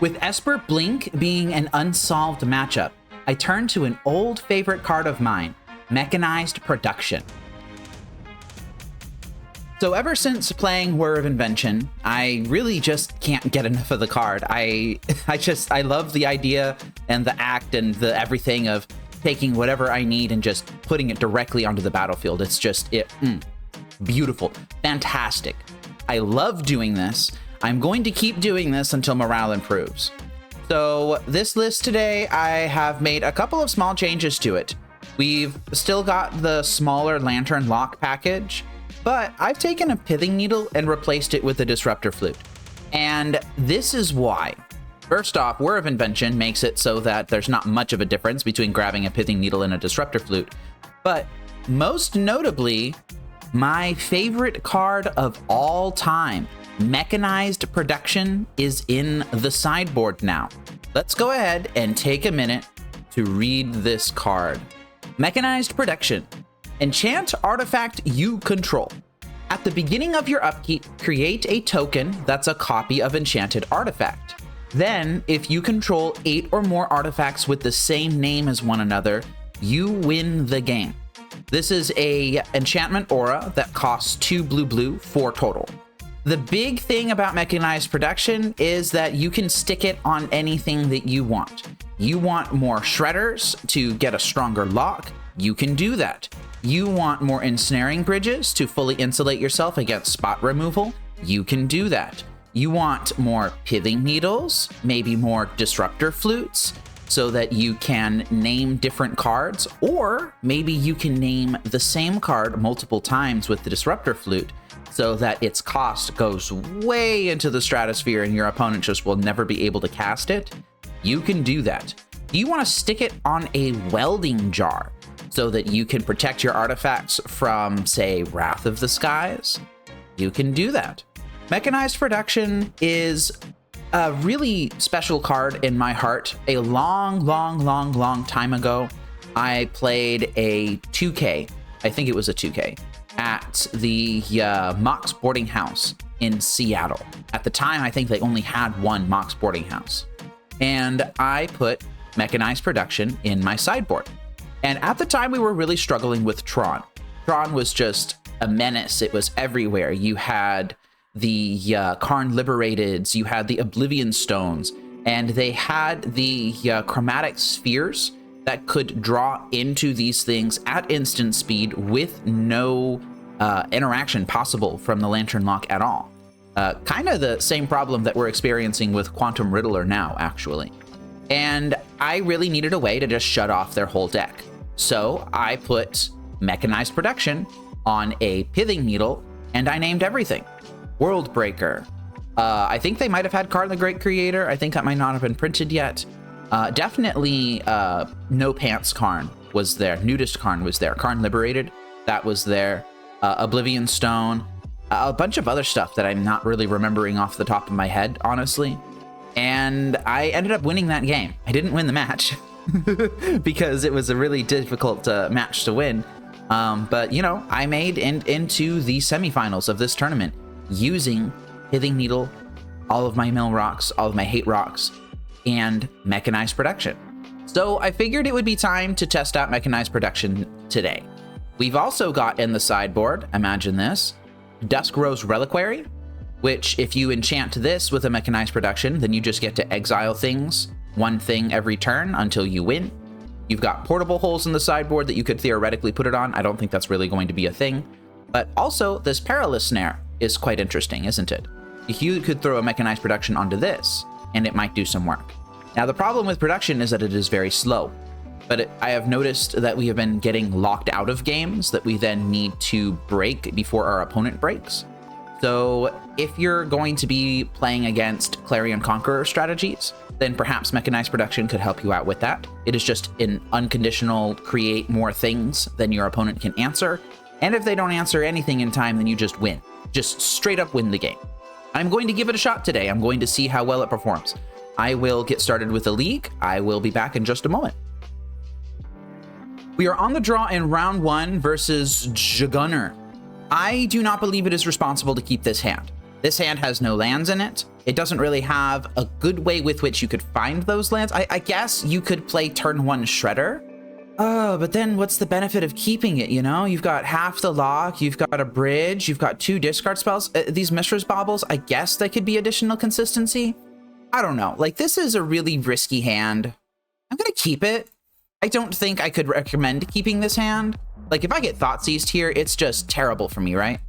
With Esper Blink being an unsolved matchup, I turn to an old favorite card of mine, Mechanized Production. So ever since playing Whir of Invention, I really just can't get enough of the card. I love the idea and the act and the everything of taking whatever I need and just putting it directly onto the battlefield. It's just beautiful, fantastic. I love doing this. I'm going to keep doing this until morale improves. So this list today, I have made a couple of small changes to it. We've still got the smaller Lantern Lock package, but I've taken a Pithing Needle and replaced it with a Disruptor Flute. And this is why. First off, Whir of Invention makes it so that there's not much of a difference between grabbing a Pithing Needle and a Disruptor Flute. But most notably, my favorite card of all time, Mechanized Production, is in the sideboard now. Let's go ahead and take a minute to read this card. Mechanized Production. Enchant artifact you control. At the beginning of your upkeep, create a token that's a copy of enchanted artifact. Then, if you control 8 or more artifacts with the same name as one another, you win the game. This is a enchantment aura that costs 2 blue, 4 total. The big thing about Mechanized Production is that you can stick it on anything that you want. You want more shredders to get a stronger lock, you can do that. You want more ensnaring bridges to fully insulate yourself against spot removal, you can do that. You want more Pithing Needles, maybe more Disruptor Flutes, so that you can name different cards, or maybe you can name the same card multiple times with the Disruptor Flute, so that its cost goes way into the stratosphere and your opponent just will never be able to cast it. You can do that. You want to stick it on a welding jar so that you can protect your artifacts from, say, Wrath of the Skies. You can do that. Mechanized Production is a really special card in my heart. A long time ago, I played a 2K, I think it was a 2K, at the Mox boarding house in Seattle. At the time, I think they only had one Mox boarding house. And I put Mechanized Production in my sideboard. And at the time, we were really struggling with Tron. Tron was just a menace. It was everywhere. You had the Karn Liberateds, you had the Oblivion Stones, and they had the chromatic spheres that could draw into these things at instant speed with no interaction possible from the Lantern Lock at all. Kind of the same problem that we're experiencing with Quantum Riddler now, actually. And I really needed a way to just shut off their whole deck. So I put Mechanized Production on a Pithing Needle, and I named everything. World Breaker. I think they might have had Karn the Great Creator. I think that might not have been printed yet. Definitely No Pants Karn was there. Nudist Karn was there. Karn Liberated, that was there. Oblivion Stone. A bunch of other stuff that I'm not really remembering off the top of my head, honestly. And I ended up winning that game. I didn't win the match because it was a really difficult match to win. But, you know, I made into the semifinals of this tournament using Pithing Needle, all of my mill rocks, all of my hate rocks, and Mechanized Production. So I figured it would be time to test out Mechanized Production today. We've also got in the sideboard, imagine this, Dusk Rose Reliquary, which if you enchant this with a Mechanized Production, then you just get to exile things, one thing every turn until you win. You've got portable holes in the sideboard that you could theoretically put it on. I don't think that's really going to be a thing. But also, this Perilous Snare is quite interesting, isn't it? You could throw a Mechanized Production onto this, and it might do some work. Now, the problem with production is that it is very slow. But I have noticed that we have been getting locked out of games that we then need to break before our opponent breaks. So if you're going to be playing against Clarion Conqueror strategies, then perhaps Mechanized Production could help you out with that. It is just an unconditional create more things than your opponent can answer. And if they don't answer anything in time, then you just win. Just straight up win the game. I'm going to give it a shot today. I'm going to see how well it performs. I will get started with the league. I will be back in just a moment. We are on the draw in round 1 versus Juggunner. I do not believe it is responsible to keep this hand. This hand has no lands in it. It doesn't really have a good way with which you could find those lands. I guess you could play turn 1 Shredder. Oh, but then what's the benefit of keeping it, you know? You've got half the lock, you've got a bridge, you've got 2 discard spells. These Mishra's Baubles, I guess they could be additional consistency. I don't know. Like, this is a really risky hand. I'm gonna keep it. I don't think I could recommend keeping this hand. Like, if I get Thoughtseized here, it's just terrible for me, right?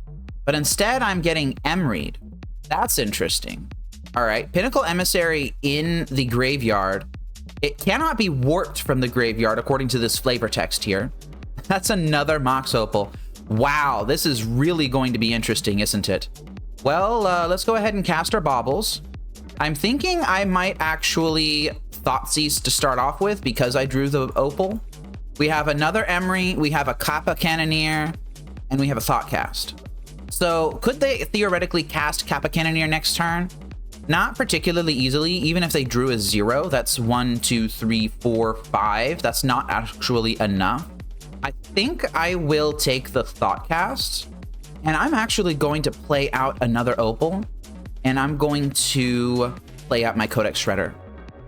But instead, I'm getting Emread. That's interesting. All right, Pinnacle Emissary in the graveyard. It cannot be warped from the graveyard, according to this flavor text here. That's another Mox Opal. Wow, this is really going to be interesting, isn't it? Well, let's go ahead and cast our Baubles. I'm thinking I might actually Thoughtseize to start off with because I drew the Opal. We have another Emery, we have a Kappa Cannoneer, and we have a Thoughtcast. So could they theoretically cast Kappa Cannoneer next turn? Not particularly easily, even if they drew a 0. That's 1, 2, 3, 4, 5. That's not actually enough. I think I will take the Thoughtcast, and I'm actually going to play out another Opal, and I'm going to play out my Codex Shredder.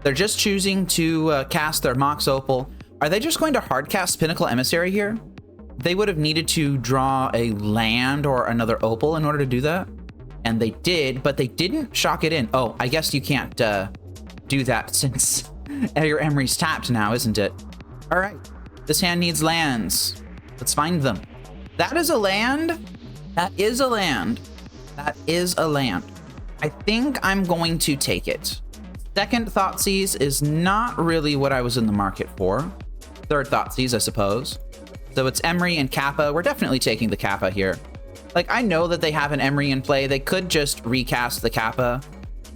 They're just choosing to cast their Mox Opal. Are they just going to hardcast Pinnacle Emissary here? They would have needed to draw a land or another Opal in order to do that. And they did, but they didn't shock it in. Oh, I guess you can't do that since your Emery's tapped now, isn't it? All right, this hand needs lands. Let's find them. That is a land. That is a land. That is a land. I think I'm going to take it. Second Thoughtseize is not really what I was in the market for. Third Thoughtseize, I suppose. So it's Emery and Kappa. We're definitely taking the Kappa here. Like, I know that they have an Emery in play. They could just recast the Kappa,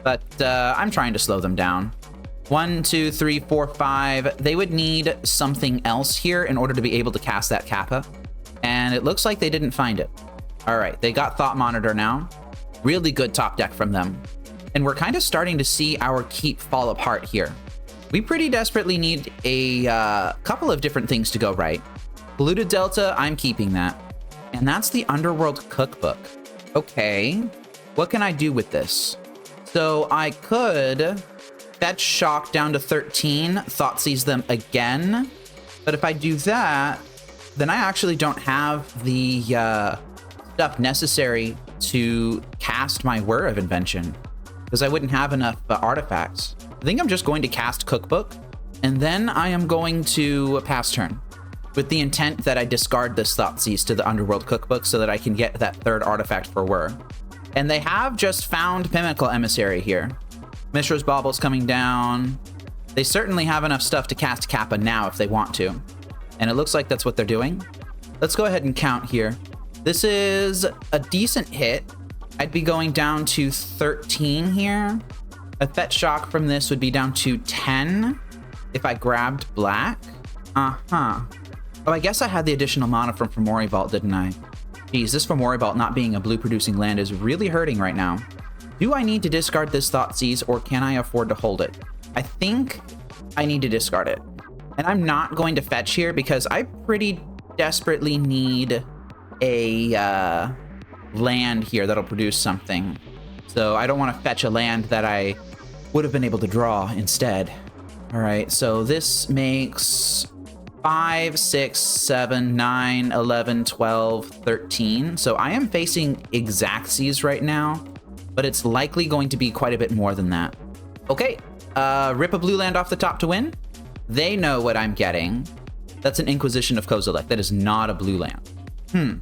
but I'm trying to slow them down. 1, 2, 3, 4, 5. They would need something else here in order to be able to cast that Kappa. And it looks like they didn't find it. All right, they got Thought Monitor now. Really good top deck from them. And we're kind of starting to see our keep fall apart here. We pretty desperately need a couple of different things to go right. Polluted Delta, I'm keeping that. And that's the Underworld Cookbook. Okay, what can I do with this? So I could fetch Shock down to 13, Thoughtseize them again. But if I do that, then I actually don't have the stuff necessary to cast my Whir of Invention, because I wouldn't have enough artifacts. I think I'm just going to cast Cookbook, and then I am going to pass turn, with the intent that I discard this Thoughtseize to the Underworld Cookbook so that I can get that third artifact for Whir. And they have just found Pinnacle Emissary here. Mishra's Bauble's coming down. They certainly have enough stuff to cast Kappa now if they want to. And it looks like that's what they're doing. Let's go ahead and count here. This is a decent hit. I'd be going down to 13 here. A Fetch Shock from this would be down to 10 if I grabbed black. Uh-huh. Oh, I guess I had the additional mana from Fomori Vault, didn't I? Geez, this Fomori Vault not being a blue-producing land is really hurting right now. Do I need to discard this Thoughtseize, or can I afford to hold it? I think I need to discard it. And I'm not going to fetch here because I pretty desperately need a land here that'll produce something. So I don't want to fetch a land that I would have been able to draw instead. All right, so this makes 5, 6, 7, 9, 11, 12, 13. So I am facing Xaxes right now, but it's likely going to be quite a bit more than that. Okay, rip a blue land off the top to win. They know what I'm getting. That's an Inquisition of Kozilek. That is not a blue land.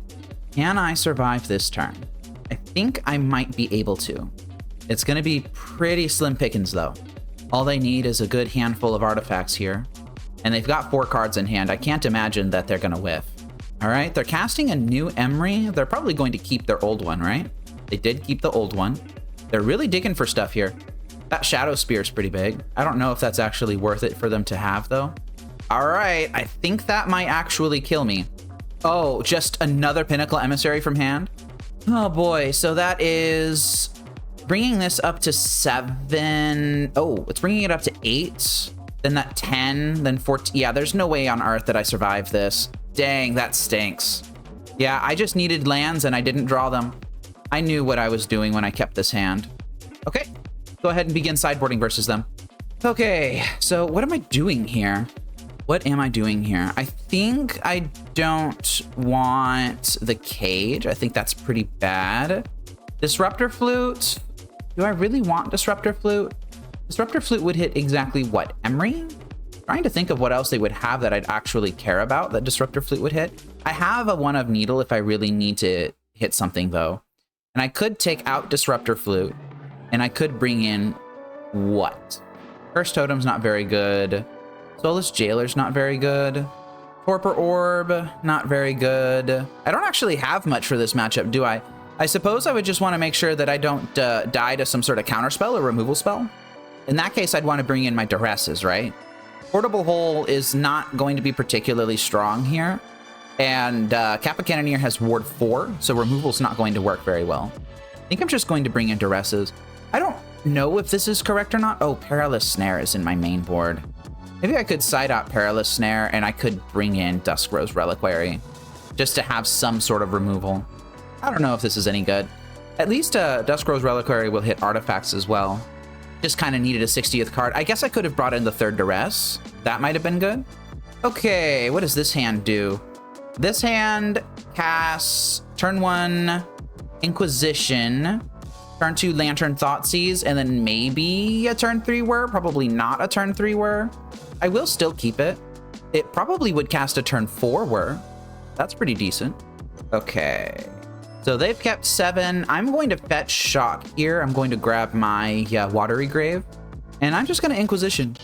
Can I survive this turn? I think I might be able to. It's going to be pretty slim pickings, though. All they need is a good handful of artifacts here. And they've got 4 cards in hand. I can't imagine that they're going to whiff. All right, they're casting a new Emery. They're probably going to keep their old one, right? They did keep the old one. They're really digging for stuff here. That Shadow Spear is pretty big. I don't know if that's actually worth it for them to have, though. All right, I think that might actually kill me. Oh, just another Pinnacle Emissary from hand? Oh boy, so that is bringing this up to 7. Oh, it's bringing it up to 8. Then that 10, then 14. Yeah, there's no way on earth that I survive this. Dang, that stinks. Yeah, I just needed lands and I didn't draw them. I knew what I was doing when I kept this hand. Okay, go ahead and begin sideboarding versus them. Okay, so what am I doing here? What am I doing here? I think I don't want the cage. I think that's pretty bad. Disruptor Flute. Do I really want Disruptor Flute? Disruptor Flute would hit exactly what? Emery? Trying to think of what else they would have that I'd actually care about that Disruptor Flute would hit. I have a 1 of Needle if I really need to hit something though. And I could take out Disruptor Flute and I could bring in what? Curse Totem's not very good. Soulless Jailer's not very good. Torpor Orb, not very good. I don't actually have much for this matchup, do I? I suppose I would just want to make sure that I don't die to some sort of counterspell or removal spell. In that case, I'd want to bring in my Duresses, right? Portable Hole is not going to be particularly strong here. And Kappa Cannoneer has Ward 4, so removal's not going to work very well. I think I'm just going to bring in Duresses. I don't know if this is correct or not. Oh, Perilous Snare is in my main board. Maybe I could side out Perilous Snare and I could bring in Duskrose Reliquary just to have some sort of removal. I don't know if this is any good. At least Duskrose Reliquary will hit artifacts as well. Just kind of needed a 60th card. I guess I could have brought in the 3rd Duress. That might have been good. Okay, what does this hand do? This hand casts turn 1 Inquisition, turn 2 Lantern Thoughtseize, and then maybe a turn 3 Whir. Probably not a turn 3 Whir. I will still keep it. It probably would cast a turn 4 Whir. That's pretty decent. Okay. So they've kept 7. I'm going to fetch Shock here. I'm going to grab my Watery Grave. And I'm just going to Inquisition.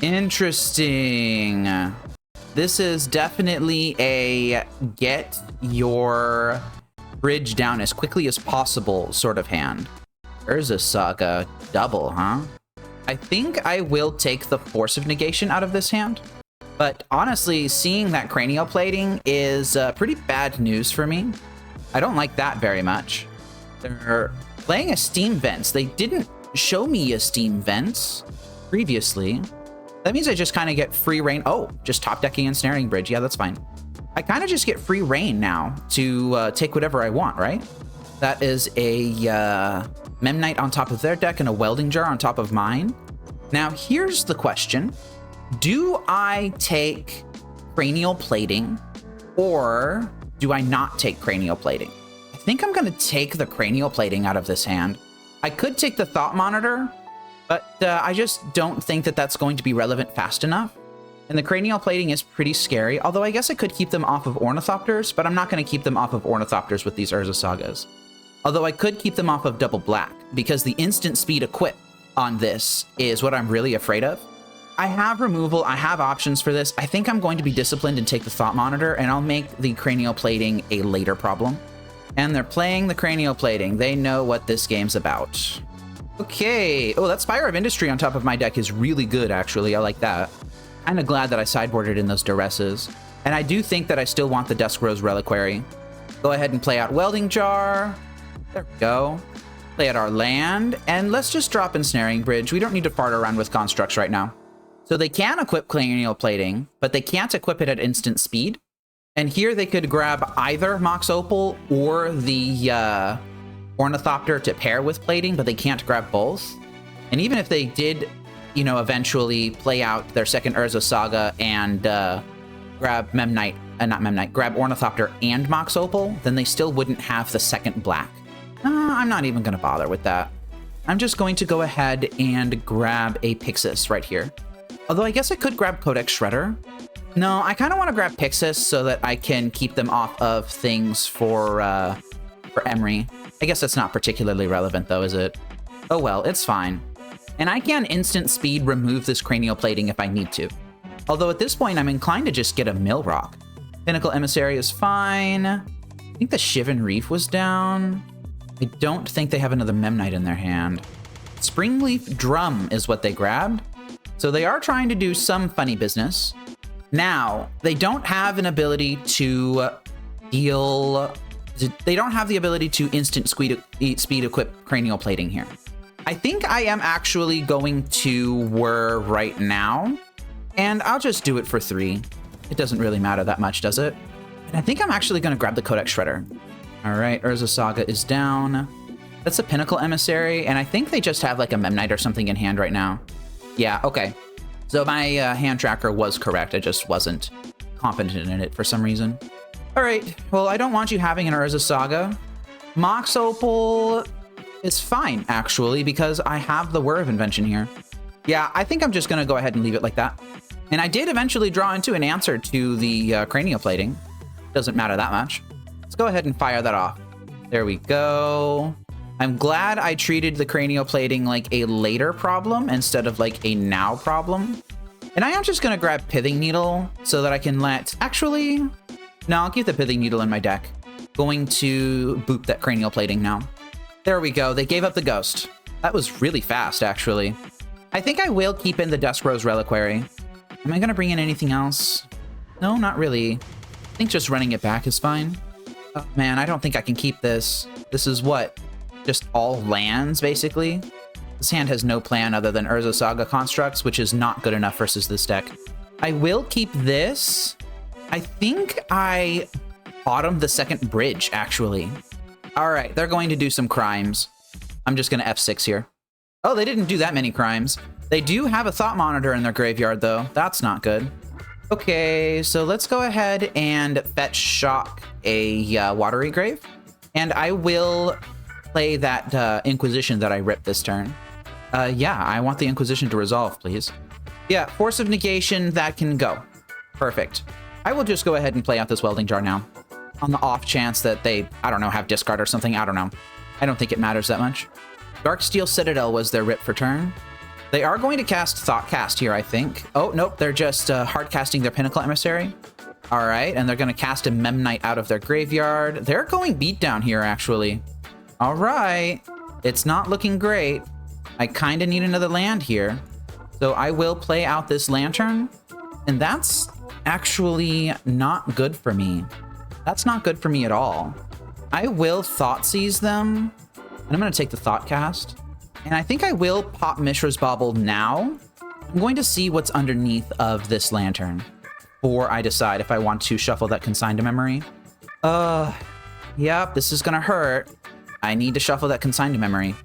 Interesting. This is definitely a get your bridge down as quickly as possible sort of hand. Urza Saga double, huh? I think I will take the Force of Negation out of this hand. But honestly, seeing that Cranial Plating is pretty bad news for me. I don't like that very much. They're playing a Steam Vents. They didn't show me a Steam Vents previously. That means I just kind of get free reign. Oh, just top decking and Snaring Bridge. Yeah, that's fine. I kind of just get free reign now to take whatever I want, right? That is a Memnite on top of their deck and a Welding Jar on top of mine. Now, here's the question. Do I take Cranial Plating or do I not take Cranial Plating? I think I'm going to take the Cranial Plating out of this hand. I could take the Thought Monitor, but I just don't think that that's going to be relevant fast enough. And the Cranial Plating is pretty scary, although I guess I could keep them off of Ornithopters, but I'm not going to keep them off of Ornithopters with these Urza Sagas. Although I could keep them off of Double Black, because the instant speed equip on this is what I'm really afraid of. I have removal, I have options for this. I think I'm going to be disciplined and take the Thought Monitor, and I'll make the Cranial Plating a later problem. And they're playing the Cranial Plating. They know what this game's about. Okay. Oh, that Spire of Industry on top of my deck is really good, actually. I like that. Kind of glad that I sideboarded in those Duresses. And I do think that I still want the Duskrose Reliquary. Go ahead and play out Welding Jar. There we go. Play out our land. And let's just drop in Snaring Bridge. We don't need to fart around with constructs right now. So they can equip Cranial Plating, but they can't equip it at instant speed. And here they could grab either Mox Opal or the Ornithopter to pair with Plating, but they can't grab both. And even if they did, you know, eventually play out their second Urza Saga and grab Memnite, not Memnite, grab Ornithopter and Mox Opal, then they still wouldn't have the second black. I'm not even going to bother with that. I'm just going to go ahead and grab a Pyxis right here. Although I guess I could grab Codex Shredder. No, I kind of want to grab Pyxis so that I can keep them off of things for Emery. I guess that's not particularly relevant though, is it? Oh well, it's fine. And I can instant speed remove this Cranial Plating if I need to. Although at this point, I'm inclined to just get a Mill Rock. Pinnacle Emissary is fine. I think the Shivan Reef was down. I don't think they have another Memnite in their hand. Springleaf Drum is what they grabbed. So they are trying to do some funny business. Now, they don't have an ability to deal... They don't have the ability to instant speed equip Cranial Plating here. I think I am actually going to Whir right now. And I'll just do it for 3. It doesn't really matter that much, does it? And I think I'm actually going to grab the Codex Shredder. All right, Urza Saga is down. That's a Pinnacle Emissary, and I think they just have like a Memnite or something in hand right now. Yeah, okay. So my hand tracker was correct. I just wasn't competent in it for some reason. All right, well, I don't want you having an Urza Saga. Mox Opal is fine, actually, because I have the Whir of Invention here. Yeah, I think I'm just going to go ahead and leave it like that. And I did eventually draw into an answer to the cranioplating. Doesn't matter that much. Let's go ahead and fire that off. There we go. I'm glad I treated the cranioplating like a later problem instead of like a now problem. And I am just going to grab Pithing Needle so that I can let... Actually, no, I'll keep the Pithing Needle in my deck. Going to boop that cranioplating now. There we go. They gave up the ghost. That was really fast, actually. I think I will keep in the Dusk Rose Reliquary. Am I going to bring in anything else? No, not really. I think just running it back is fine. Oh, man, I don't think I can keep this. This is what? Just all lands, basically? This hand has no plan other than Urza Saga constructs, which is not good enough versus this deck. I will keep this. I think I bottomed the second bridge, actually. All right, they're going to do some crimes. I'm just going to F6 here. Oh, they didn't do that many crimes. They do have a Thought Monitor in their graveyard, though. That's not good. Okay, so let's go ahead and fetch Shock a Watery Grave. And I will play that Inquisition that I ripped this turn. Yeah, I want the Inquisition to resolve, please. Yeah, Force of Negation, that can go. Perfect. I will just go ahead and play out this Welding Jar now. On the off chance that they, I don't know, have discard or something. I don't know. I don't think it matters that much. Darksteel Citadel was their rip for turn. They are going to cast Thoughtcast here, I think. Oh, nope, they're just hard casting their Pinnacle Emissary. All right, and they're going to cast a Memnite out of their graveyard. They're going Beatdown here, actually. All right, it's not looking great. I kind of need another land here. So I will play out this Lantern, and that's actually not good for me. That's not good for me at all. I will Thoughtseize them, and I'm going to take the Thoughtcast. And I think I will pop Mishra's Bauble now. I'm going to see what's underneath of this Lantern before I decide if I want to shuffle that Consigned to Memory. Yep, this is going to hurt. I need to shuffle that Consigned to Memory.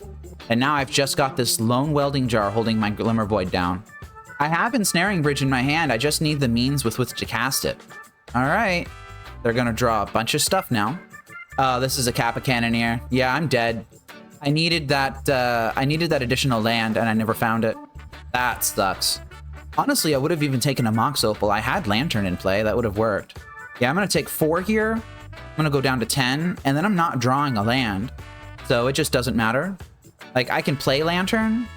And now I've just got this lone Welding Jar holding my Glimmer Void down. I have Ensnaring Bridge in my hand. I just need the means with which to cast it. All right. They're going to draw a bunch of stuff now. This is a Kappa Cannoneer. Yeah, I'm dead. I needed that additional land, and I never found it. That sucks. Honestly, I would have even taken a Mox Opal. I had Lantern in play. That would have worked. Yeah, I'm going to take 4 here. I'm going to go down to 10, and then I'm not drawing a land. So it just doesn't matter. Like, I can play Lantern.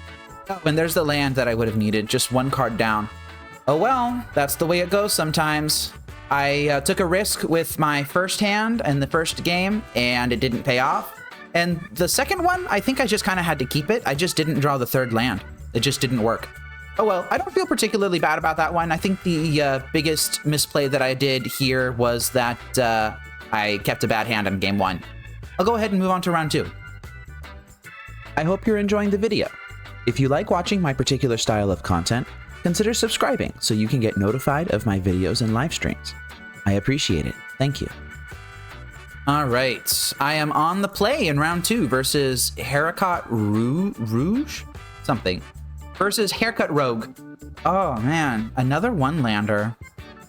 Oh, and there's the land that I would have needed. Just 1 card down. Oh, well, that's the way it goes sometimes. I took a risk with my first hand in the first game, and it didn't pay off. And the second one, I think I just kind of had to keep it. I just didn't draw the 3rd land. It just didn't work. Oh, well, I don't feel particularly bad about that one. I think the biggest misplay that I did here was that I kept a bad hand on game 1. I'll go ahead and move on to round 2. I hope you're enjoying the video. If you like watching my particular style of content, consider subscribing so you can get notified of my videos and live streams. I appreciate it. Thank you. All right, I am on the play in round 2 versus Haricot-Rouge? Something. Versus Haricot-Rouge. Oh man, another 1-lander.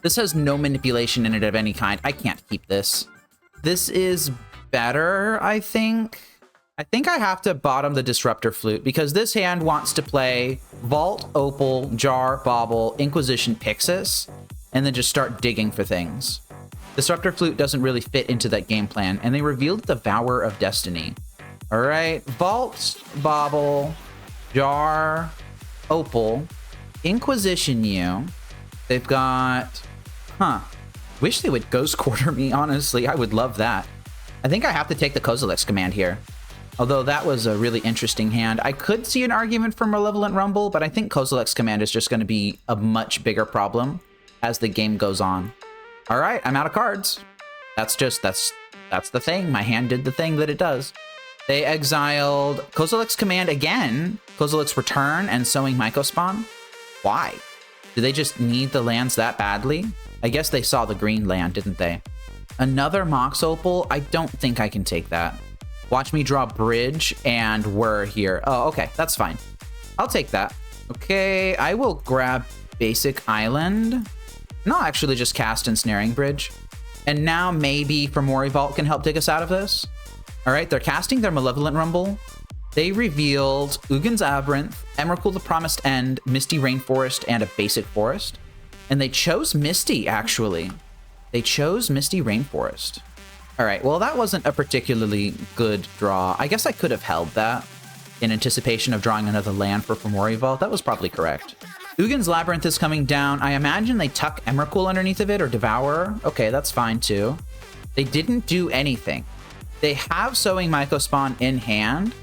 This has no manipulation in it of any kind. I can't keep this. This is better, I think. I think I have to bottom the Disruptor Flute because this hand wants to play Vault, Opal, Jar, Bauble, Inquisition, Pyxis, and then just start digging for things. Disruptor Flute doesn't really fit into that game plan, and they revealed the Vower of Destiny. All right, Vault, Bauble, Jar, Opal, Inquisition you. They've got, wish they would Ghost Quarter me, honestly. I would love that. I think I have to take the Kozilek's Command here. Although that was a really interesting hand. I could see an argument for Malevolent Rumble, but I think Kozilek's Command is just going to be a much bigger problem as the game goes on. All right, I'm out of cards. That's the thing. My hand did the thing that it does. They exiled Kozilek's Command again, Kozilek's Return, and Sowing Mycospawn. Why? Do they just need the lands that badly? I guess they saw the green land, didn't they? Another Mox Opal? I don't think I can take that. Watch me draw Bridge and Whir here. Oh, okay, that's fine. I'll take that. Okay, I will grab Basic Island. And I'll actually just cast Ensnaring Bridge. And now maybe Fomori Vault can help dig us out of this. All right, they're casting their Malevolent Rumble. They revealed Ugin's Labyrinth, Emrakul the Promised End, Misty Rainforest, and a Basic Forest. And they chose Misty, actually. They chose Misty Rainforest. All right, well, that wasn't a particularly good draw. I guess I could have held that in anticipation of drawing another land for Fomori Vault. That was probably correct. Ugin's Labyrinth is coming down. I imagine they tuck Emrakul underneath of it or Devourer. Okay, that's fine too. They didn't do anything. They have Sowing Mycospawn in hand.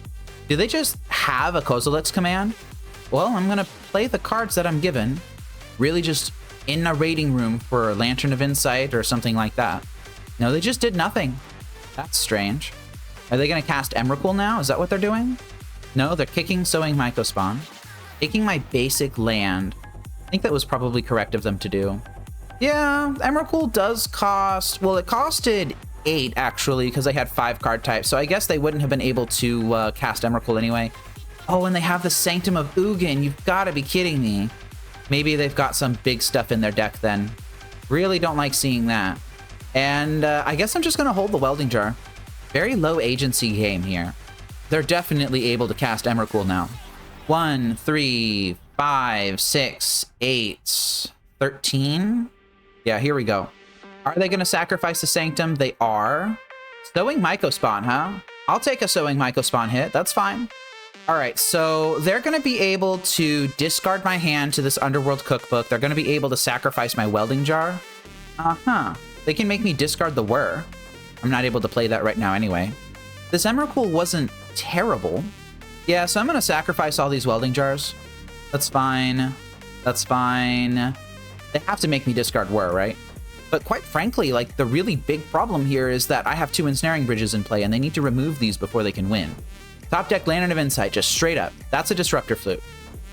Do they just have a Kozilek's command? Well, I'm going to play the cards that I'm given. Really just in a raiding room for Lantern of Insight or something like that. No, they just did nothing. That's strange. Are they going to cast Emrakul now? Is that what they're doing? No, they're kicking Sowing Mycospawn. Taking my basic land. I think that was probably correct of them to do. Yeah, Emrakul does cost... Well, it costed 8, actually, because they had 5 card types. So I guess they wouldn't have been able to cast Emrakul anyway. Oh, and they have the Sanctum of Ugin. You've got to be kidding me. Maybe they've got some big stuff in their deck then. Really don't like seeing that. And I guess I'm just going to hold the Welding Jar. Very low agency game here. They're definitely able to cast Emrakul now. 1, 3, 5, 6, 8, 13. Yeah, here we go. Are they going to sacrifice the Sanctum? They are. Sowing Mycospawn, huh? I'll take a Sowing Mycospawn hit. That's fine. All right, so they're going to be able to discard my hand to this Underworld Cookbook. They're going to be able to sacrifice my Welding Jar. Uh-huh. They can make me discard the Whir. I'm not able to play that right now anyway. This Emrakul wasn't terrible. Yeah, so I'm going to sacrifice all these Welding Jars. That's fine. That's fine. They have to make me discard Whir, right? But quite frankly, like, the really big problem here is that I have 2 Ensnaring Bridges in play, and they need to remove these before they can win. Top deck Lantern of Insight, just straight up. That's a Disruptor Flute.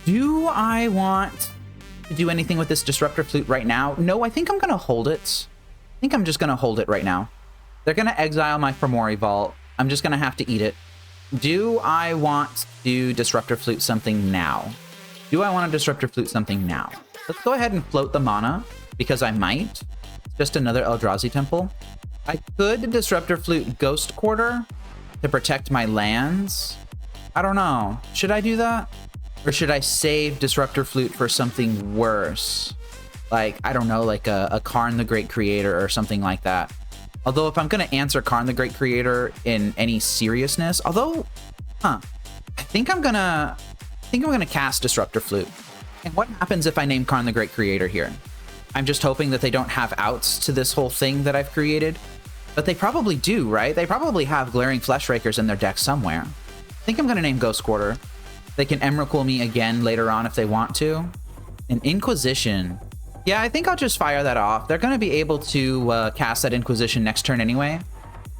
Do I want to do anything with this Disruptor Flute right now? No, I think I'm going to hold it. I think I'm just going to hold it right now. They're going to exile my Fomori Vault. I'm just going to have to eat it. Do I want to Disruptor Flute something now? Do I want to Disruptor Flute something now? Let's go ahead and float the mana, because I might. It's just another Eldrazi Temple. I could Disruptor Flute Ghost Quarter to protect my lands. I don't know. Should I do that? Or should I save Disruptor Flute for something worse? Like, I don't know, like a Karn the Great Creator or something like that. Although if I'm going to answer Karn the Great Creator in any seriousness, although, I think I'm going to cast Disruptor Flute. And what happens if I name Karn the Great Creator here? I'm just hoping that they don't have outs to this whole thing that I've created. But they probably do, right? They probably have Glaring Fleshrakers in their deck somewhere. I think I'm going to name Ghost Quarter. They can Emrakul me again later on if they want to. An Inquisition. Yeah, I think I'll just fire that off. They're going to be able to cast that Inquisition next turn anyway.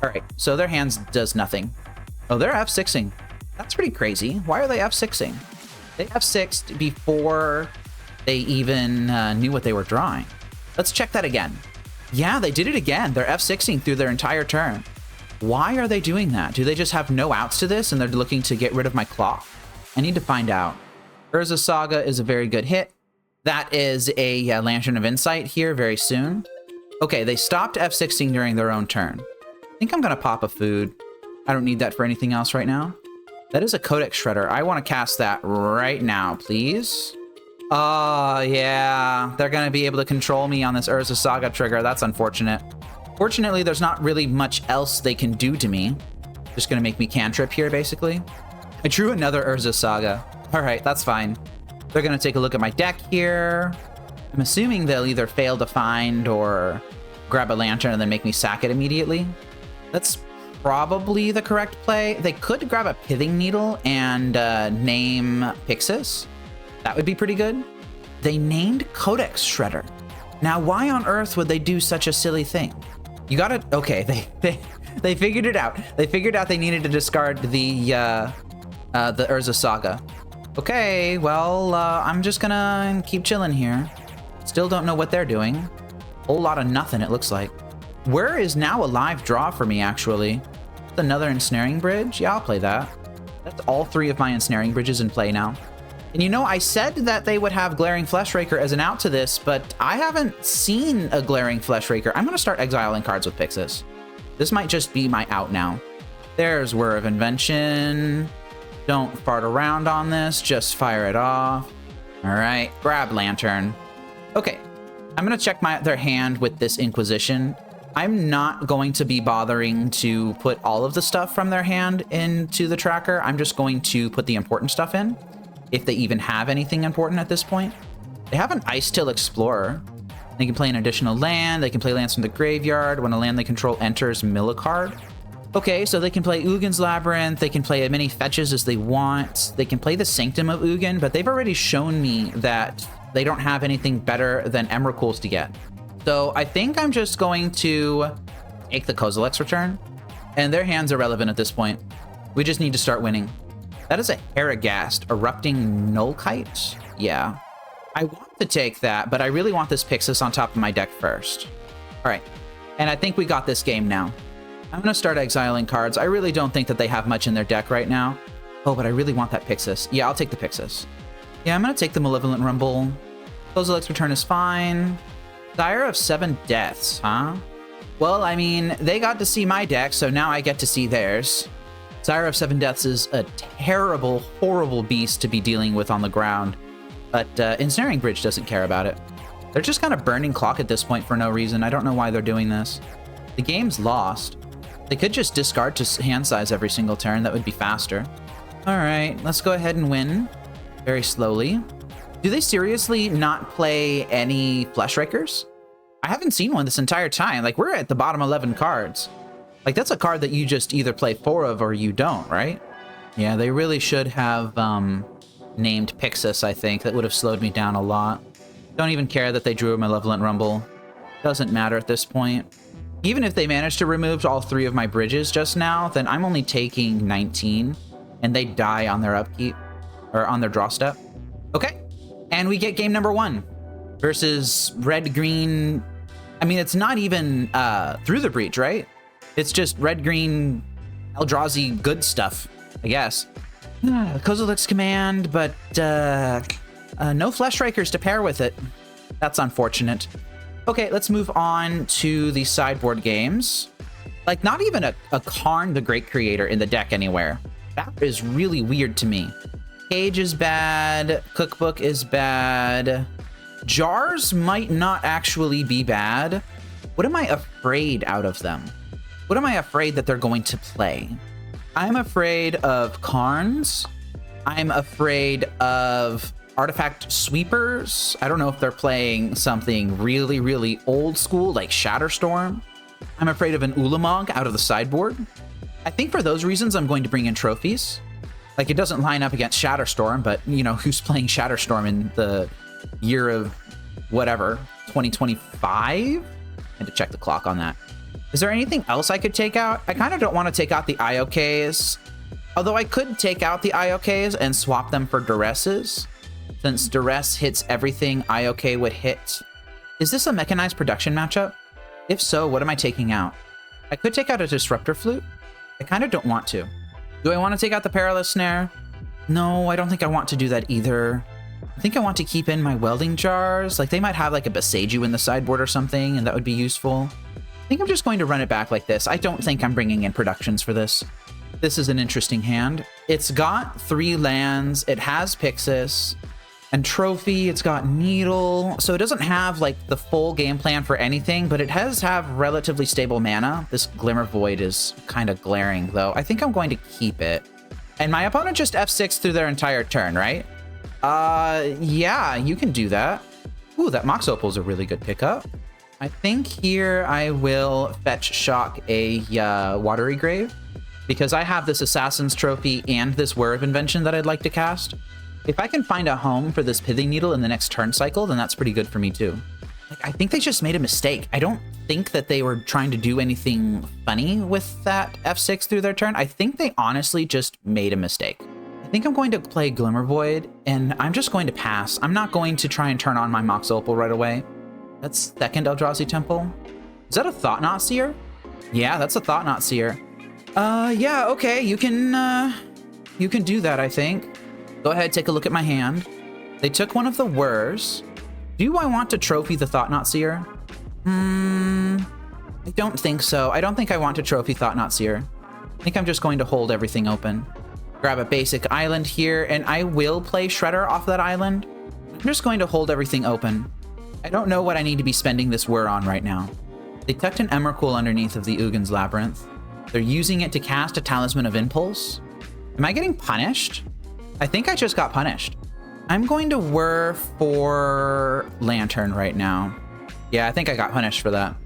All right, so their hands does nothing. Oh, they're F6ing. That's pretty crazy. Why are they F6ing? They F6'd before they even knew what they were drawing. Let's check that again. Yeah, they did it again. They're F6ing through their entire turn. Why are they doing that? Do they just have no outs to this and they're looking to get rid of my claw? I need to find out. Urza Saga is a very good hit. That is a Lantern of Insight here very soon. Okay, they stopped F6ing during their own turn. I think I'm going to pop a food. I don't need that for anything else right now. That is a Codex Shredder. I want to cast that right now, please. Oh, yeah. They're going to be able to control me on this Urza Saga trigger. That's unfortunate. Fortunately, there's not really much else they can do to me. Just going to make me cantrip here, basically. I drew another Urza Saga. All right, that's fine. They're going to take a look at my deck here. I'm assuming they'll either fail to find or grab a lantern and then make me sack it immediately. That's probably the correct play. They could grab a Pithing Needle and name Pyxis. That would be pretty good. They named Codex Shredder. Now, why on earth would they do such a silly thing? You gotta... Okay, they figured it out. They figured out they needed to discard the Urza Saga. Okay, well, I'm just gonna keep chilling here. Still don't know what they're doing. Whole lot of nothing, it looks like. Whir is now a live draw for me, actually. Another Ensnaring Bridge? Yeah, I'll play that. That's all 3 of my Ensnaring Bridges in play now. And you know, I said that they would have Glaring Fleshraker as an out to this, but I haven't seen a Glaring Fleshraker. I'm going to start exiling cards with Pyxis. This might just be my out now. There's Whir of Invention. Don't fart around on this, just fire it off. All right, grab Lantern. Okay, I'm going to check their hand with this Inquisition. I'm not going to be bothering to put all of the stuff from their hand into the tracker. I'm just going to put the important stuff in, if they even have anything important at this point. They have an Ice-Till Explorer. They can play an additional land. They can play lands from the graveyard. When a land they control enters, mill a card. Okay, so they can play Ugin's Labyrinth. They can play as many fetches as they want. They can play the Sanctum of Ugin, but they've already shown me that they don't have anything better than Emrakul's to get. So I think I'm just going to take the Kozilek's Return, and their hand's irrelevant at this point. We just need to start winning. That is a Harigast, Erupting Nullkite? Yeah. I want to take that, but I really want this Pyxis on top of my deck first. All right, and I think we got this game now. I'm going to start exiling cards. I really don't think that they have much in their deck right now. Oh, but I really want that Pyxis. Yeah, I'll take the Pyxis. Yeah, I'm going to take the Malevolent Rumble. Kozilek's Return is fine. Sire of 7 Deaths, huh? Well, I mean, they got to see my deck, so now I get to see theirs. Sire of 7 Deaths is a terrible, horrible beast to be dealing with on the ground, but Ensnaring Bridge doesn't care about it. They're just kind of burning clock at this point for no reason. I don't know why they're doing this. The game's lost. They could just discard to hand size every single turn. That would be faster. All right, let's go ahead and win very slowly. Do they seriously not play any Fleshrakers? I haven't seen one this entire time. Like, we're at the bottom 11 cards. Like, that's a card that you just either play 4 of or you don't, right? Yeah, they really should have named Pyxis, I think. That would have slowed me down a lot. Don't even care that they drew a Malevolent Rumble. Doesn't matter at this point. Even if they managed to remove all 3 of my bridges just now, then I'm only taking 19, and they die on their upkeep, or on their draw step. Okay. And we get game number 1 versus red-green. I mean, it's not even through the breach, right? It's just red-green Eldrazi good stuff, I guess. Kozilek's Command, but no Fleshrakers to pair with it. That's unfortunate. Okay, let's move on to the sideboard games. Like, not even a Karn the Great Creator in the deck anywhere. That is really weird to me. Cage is bad. Cookbook is bad. Jars might not actually be bad. What am I afraid out of them? What am I afraid that they're going to play? I'm afraid of Karns. I'm afraid of Artifact Sweepers. I don't know if they're playing something really, really old school like Shatterstorm. I'm afraid of an Ulamog out of the sideboard. I think for those reasons, I'm going to bring in trophies. Like, it doesn't line up against Shatterstorm, but, you know, who's playing Shatterstorm in the year of whatever, 2025? I had to check the clock on that. Is there anything else I could take out? I kind of don't want to take out the IOKs. Although I could take out the IOKs and swap them for Duresses. Since Duress hits everything IOK would hit. Is this a Mechanized Production matchup? If so, what am I taking out? I could take out a Disruptor Flute. I kind of don't want to. Do I want to take out the Perilous Snare? No, I don't think I want to do that either. I think I want to keep in my Welding Jars. Like, they might have like a Boseiju in the sideboard or something, and that would be useful. I think I'm just going to run it back like this. I don't think I'm bringing in productions for this. This is an interesting hand. It's got 3 lands. It has Pyxis and Trophy. It's got Needle. So it doesn't have like the full game plan for anything, but it does have relatively stable mana. This Glimmer Void is kind of glaring though. I think I'm going to keep it. And my opponent just F6 through their entire turn, right? Yeah, you can do that. Ooh, that Mox Opal is a really good pickup. I think here I will fetch Shock a Watery Grave, because I have this Assassin's Trophy and this Whir of Invention that I'd like to cast. If I can find a home for this Pithing Needle in the next turn cycle, then that's pretty good for me too. Like, I think they just made a mistake. I don't think that they were trying to do anything funny with that F6 through their turn. I think they honestly just made a mistake. I think I'm going to play Glimmer Void, and I'm just going to pass. I'm not going to try and turn on my Mox Opal right away. That's second Eldrazi Temple. Is that a Thought-Knot Seer? Yeah, that's a Thought-Knot Seer. Yeah, okay, you can do that, I think. Go ahead, take a look at my hand. They took one of the Whirs. Do I want to trophy the Thought-Knot Seer? I don't think so. I don't think I want to trophy Thought-Knot Seer. I think I'm just going to hold everything open. Grab a basic island here, and I will play Shredder off that island. I'm just going to hold everything open. I don't know what I need to be spending this Whir on right now. They tucked an Emrakul underneath of the Uggin's Labyrinth. They're using it to cast a Talisman of Impulse. Am I getting punished? I think I just got punished. I'm going to Whir for Lantern right now. Yeah, I think I got punished for that.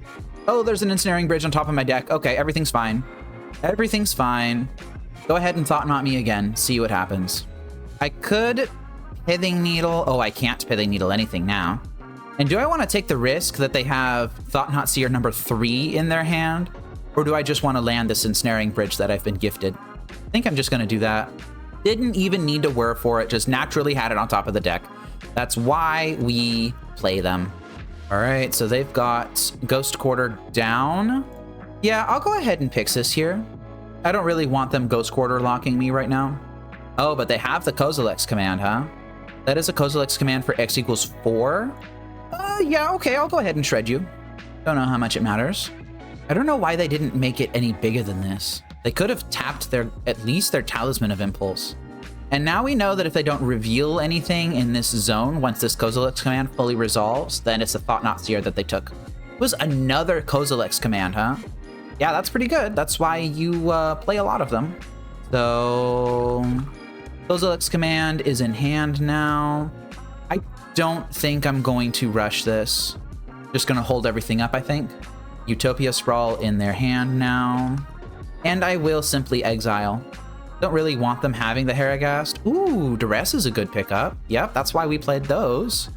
Oh, there's an Ensnaring Bridge on top of my deck. Okay, everything's fine. Everything's fine. Go ahead and Thought-Knot me again. See what happens. I could Pithing Needle. Oh, I can't Pithing Needle anything now. And do I want to take the risk that they have Thought-Knot Seer number 3 in their hand? Or do I just want to land this Ensnaring Bridge that I've been gifted? I think I'm just going to do that. Didn't even need to Whir for it, just naturally had it on top of the deck. That's why we play them. All right, so they've got Ghost Quarter down. Yeah, I'll go ahead and Pyxis here. I don't really want them Ghost Quarter locking me right now. Oh, but they have the Kozilek's command, huh? That is a Kozilek's command for X equals 4. Yeah, okay, I'll go ahead and shred you. Don't know how much it matters. I don't know why they didn't make it any bigger than this. They could have tapped at least their Talisman of Impulse. And now we know that if they don't reveal anything in this zone, once this Kozilek's command fully resolves, then it's a Thought-Knot Seer that they took. It was another Kozilek's command, huh? Yeah, that's pretty good. That's why you play a lot of them. So Kozilek's command is in hand now. I don't think I'm going to rush this. Just gonna hold everything up, I think. Utopia Sprawl in their hand now. And I will simply exile. Don't really want them having the Haragast. Ooh, Duress is a good pickup. Yep, that's why we played those.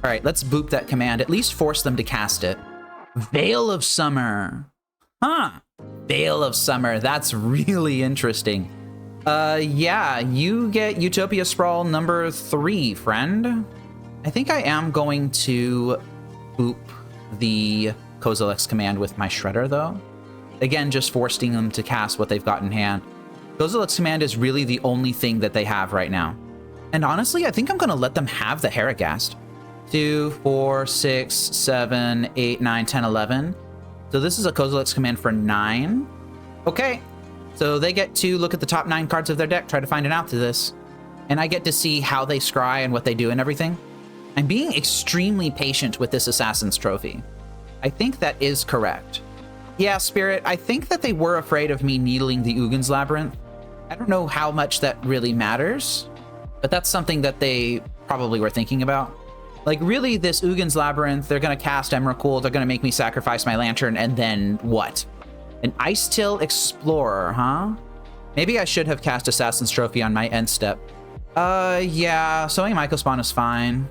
All right, let's boop that command. At least force them to cast it. Veil of Summer. Huh. Veil of Summer. That's really interesting. Yeah, you get Utopia Sprawl number 3, friend. I think I am going to boop the Kozilek's command with my Shredder, though. Again, just forcing them to cast what they've got in hand. Kozilek's command is really the only thing that they have right now. And honestly, I think I'm going to let them have the Haragast. 2, 4, 6, 7, 8, 9, 10, 11. So this is a Kozilek's command for 9. Okay. So they get to look at the top 9 cards of their deck, try to find an out to this. And I get to see how they scry and what they do and everything. I'm being extremely patient with this Assassin's Trophy. I think that is correct. Yeah, Spirit, I think that they were afraid of me needling the Uggin's Labyrinth. I don't know how much that really matters, but that's something that they probably were thinking about. Like, really, this Uggin's Labyrinth, they're going to cast Emrakul, they're going to make me sacrifice my Lantern, and then what? An Ice-Till Explorer, huh? Maybe I should have cast Assassin's Trophy on my end step. Yeah, Sowing Mycospawn is fine.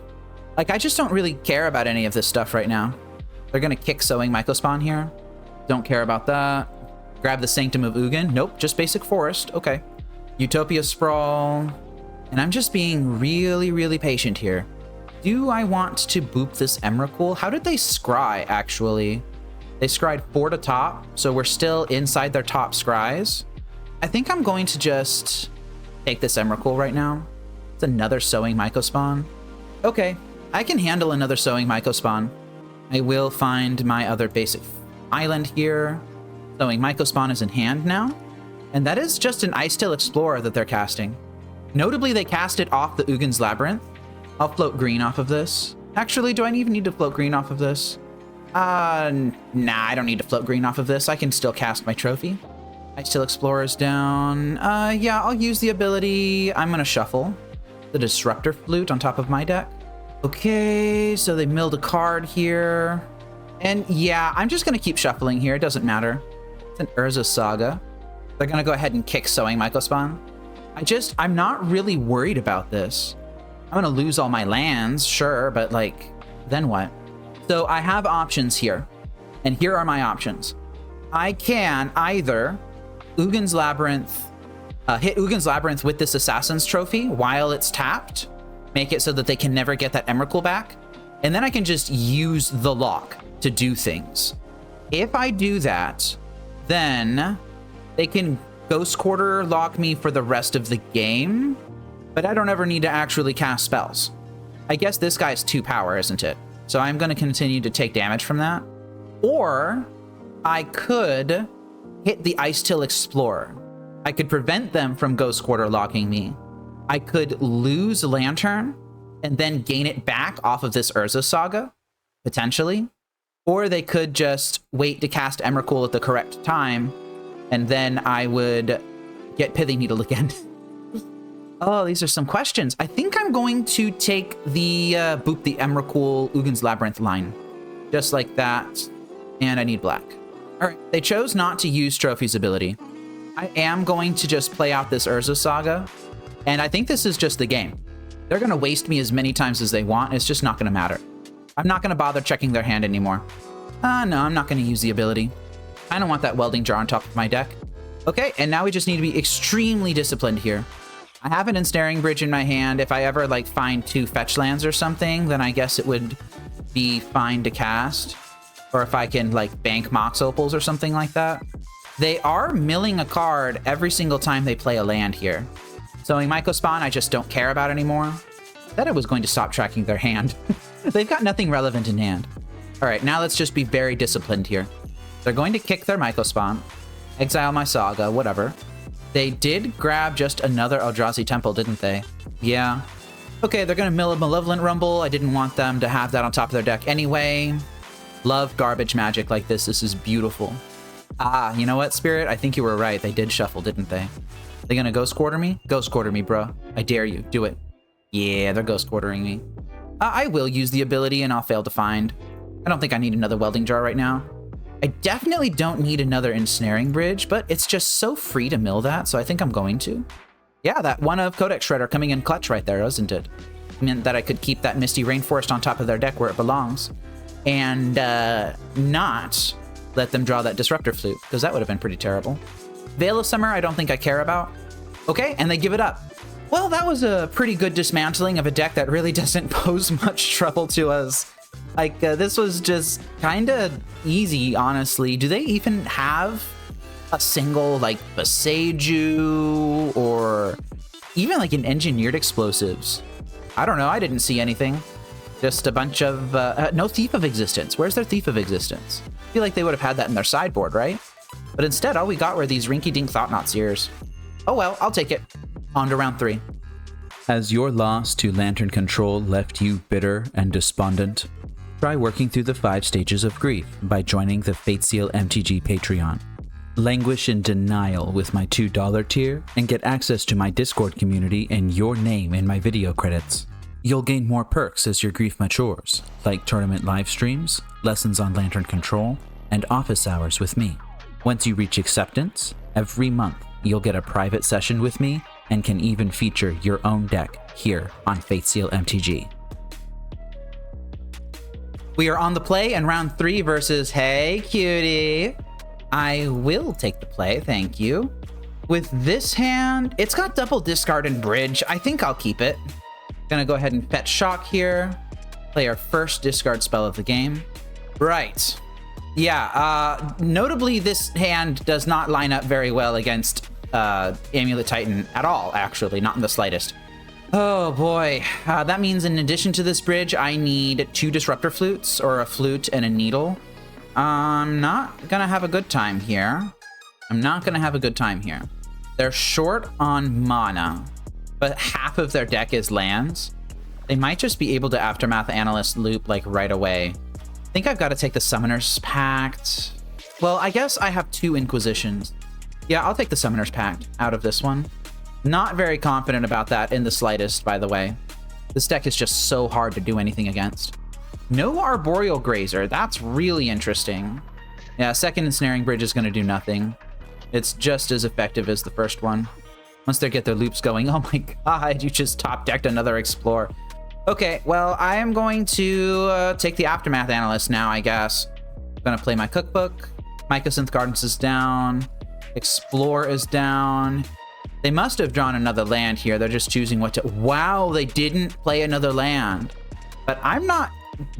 Like, I just don't really care about any of this stuff right now. They're going to kick Sowing Mycospawn here. Don't care about that. Grab the Sanctum of Ugin. Nope, just basic forest. Okay. Utopia Sprawl. And I'm just being really, really patient here. Do I want to boop this Emrakul? How did they scry, actually? They scried 4 to top, so we're still inside their top scries. I think I'm going to just take this Emrakul right now. It's another Sowing Mycospawn. Okay, I can handle another Sowing Mycospawn. I will find my other basic island here. Sowing Mycospawn is in hand now. And that is just an Ice-Till Explorer that they're casting. Notably, they cast it off the Uggin's Labyrinth. I'll float green off of this. Actually, do I even need to float green off of this? Nah, I don't need to float green off of this. I can still cast my trophy. Ice-Till Explorer is down. Yeah, I'll use the ability. I'm gonna shuffle the Disruptor Flute on top of my deck. Okay, so they milled a card here. And yeah, I'm just gonna keep shuffling here. It doesn't matter. It's an Urza Saga. They're gonna go ahead and kick Sowing Mycospawn. I'm not really worried about this. I'm gonna lose all my lands, sure, but like, then what? So I have options here, and here are my options. I can either Uggin's Labyrinth, hit Uggin's Labyrinth with this Assassin's Trophy while it's tapped, make it so that they can never get that Emrakul back, and then I can just use the lock to do things. If I do that, then they can Ghost Quarter lock me for the rest of the game, but I don't ever need to actually cast spells. I guess this guy's 2 power, isn't it? So I'm going to continue to take damage from that. Or I could hit the Ice-Till Explorer. I could prevent them from Ghost Quarter locking me. I could lose Lantern and then gain it back off of this Urza Saga, potentially. Or they could just wait to cast Emrakul at the correct time, and then I would get Pithing Needle again. Oh, these are some questions. I think I'm going to take the Boop the Emrakul Ugin's Labyrinth line. Just like that. And I need black. All right, they chose not to use Trophy's ability. I am going to just play out this Urza Saga, and I think this is just the game. They're going to waste me as many times as they want. It's just not going to matter. I'm not going to bother checking their hand anymore. No, I'm not going to use the ability. I don't want that Welding Jar on top of my deck. Okay, and now we just need to be extremely disciplined here. I have an Ensnaring Bridge in my hand. If I ever like find 2 fetch lands or something, then I guess it would be fine to cast. Or if I can like bank Mox Opals or something like that. They are milling a card every single time they play a land here. So in Mycospawn, I just don't care about anymore. I said I was going to stop tracking their hand. They've got nothing relevant in hand. All right, now let's just be very disciplined here. They're going to kick their Mycospawn, exile my Saga, whatever. They did grab just another Eldrazi Temple, didn't they? Yeah. Okay, they're going to mill a Malevolent Rumble. I didn't want them to have that on top of their deck anyway. Love garbage magic like this. This is beautiful. Ah, you know what, Spirit? I think you were right. They did shuffle, didn't they? They gonna Ghost Quarter me? Ghost Quarter me, bro. I dare you. Do it. Yeah, they're Ghost Quartering me. I will use the ability and I'll fail to find. I don't think I need another Welding Jar right now. I definitely don't need another Ensnaring Bridge, but it's just so free to mill that, so I think I'm going to. Yeah, that one of Codex Shredder coming in clutch right there, wasn't it? It meant that I could keep that Misty Rainforest on top of their deck where it belongs. And not let them draw that Disruptor Flute, because that would have been pretty terrible. Veil of Summer, I don't think I care about. Okay, and they give it up. Well, that was a pretty good dismantling of a deck that really doesn't pose much trouble to us. Like, this was just kind of easy, honestly. Do they even have a single, like, Boseiju or even, like, an Engineered Explosives? I don't know. I didn't see anything. Just a bunch of... no Thief of Existence. Where's their Thief of Existence? I feel like they would have had that in their sideboard, right? But instead, all we got were these rinky-dink Thought-Knot Seers. Oh well, I'll take it. On to round 3. Has your loss to Lantern Control left you bitter and despondent? Try working through the 5 stages of grief by joining the Fateseal MTG Patreon. Languish in denial with my $2 tier and get access to my Discord community and your name in my video credits. You'll gain more perks as your grief matures, like tournament live streams, lessons on Lantern Control, and office hours with me. Once you reach acceptance, every month you'll get a private session with me and can even feature your own deck here on Fateseal MTG. We are on the play in round 3 versus HeyyQT. I will take the play, thank you. With this hand, it's got double discard and bridge. I think I'll keep it. Gonna go ahead and fetch Shock here. Play our first discard spell of the game. Right. Yeah, notably this hand does not line up very well against Amulet Titan at all, actually, not in the slightest. Oh boy, that means in addition to this bridge, I need 2 Disruptor Flutes, or a flute and a needle. I'm not gonna have a good time here. They're short on mana, but half of their deck is lands. They might just be able to Aftermath Analyst loop like right away. I think I've got to take the Summoner's Pact. Well, I guess I have 2 Inquisitions. Yeah, I'll take the Summoner's Pact out of this one. Not very confident about that in the slightest, by the way. This deck is just so hard to do anything against. No Arboreal Grazer. That's really interesting. Yeah, second Ensnaring Bridge is going to do nothing. It's just as effective as the first one. Once they get their loops going, oh my god, you just top-decked another Explore. Okay, well, I am going to take the Aftermath Analyst now, I guess. I'm going to play my Cookbook. Mycosynth Gardens is down. Explore is down. They must have drawn another land here. They're just choosing what to... Wow, they didn't play another land. But I'm not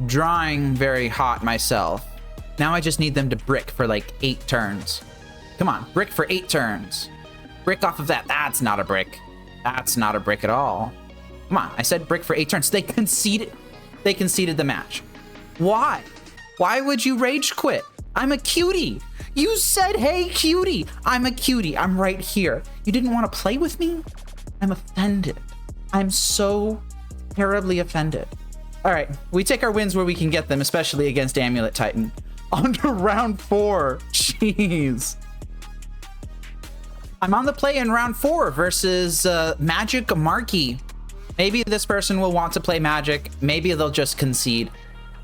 drawing very hot myself. Now I just need them to brick for like 8 turns. Come on, brick for 8 turns. Brick off of that. That's not a brick. That's not a brick at all. Come on, I said brick for 8 turns. They conceded the match. Why? Why would you rage quit? I'm a cutie. You said, hey, cutie. I'm a cutie. I'm right here. You didn't want to play with me? I'm offended. I'm so terribly offended. All right, we take our wins where we can get them, especially against Amulet Titan. On to round 4. Jeez. I'm on the play in round 4 versus MagicMarki. Maybe this person will want to play Magic. Maybe they'll just concede.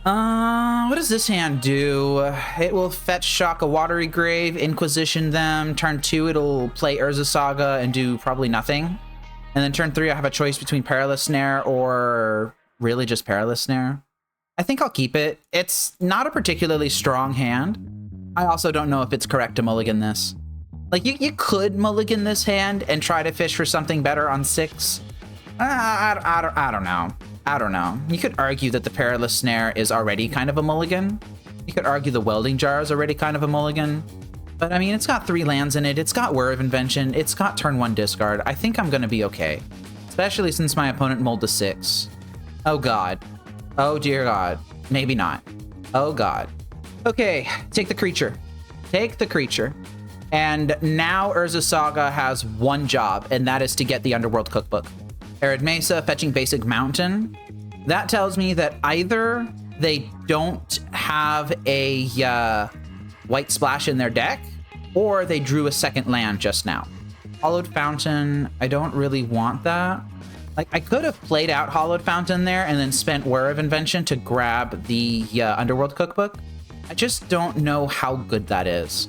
What does this hand do? It will fetch Shock a Watery Grave, Inquisition them. Turn 2, it'll play Urza Saga and do probably nothing. And then turn 3, I have a choice between Perilous Snare or really just Perilous Snare. I think I'll keep it. It's not a particularly strong hand. I also don't know if it's correct to mulligan this. Like, you could mulligan this hand and try to fish for something better on 6. I don't know. I don't know. You could argue that the Perilous Snare is already kind of a mulligan. You could argue the Welding Jar is already kind of a mulligan. But I mean, it's got 3 lands in it. It's got Whir of Invention. It's got turn 1 discard. I think I'm going to be okay. Especially since my opponent mulled to 6. Oh God. Oh dear God. Maybe not. Oh God. Okay, take the creature. Take the creature. And now Urza Saga has one job, and that is to get the Underworld Cookbook. Arid Mesa, fetching basic mountain. That tells me that either they don't have a white splash in their deck, or they drew a second land just now. Hollowed Fountain, I don't really want that. Like, I could have played out Hollowed Fountain there and then spent Whir of Invention to grab the Underworld Cookbook. I just don't know how good that is.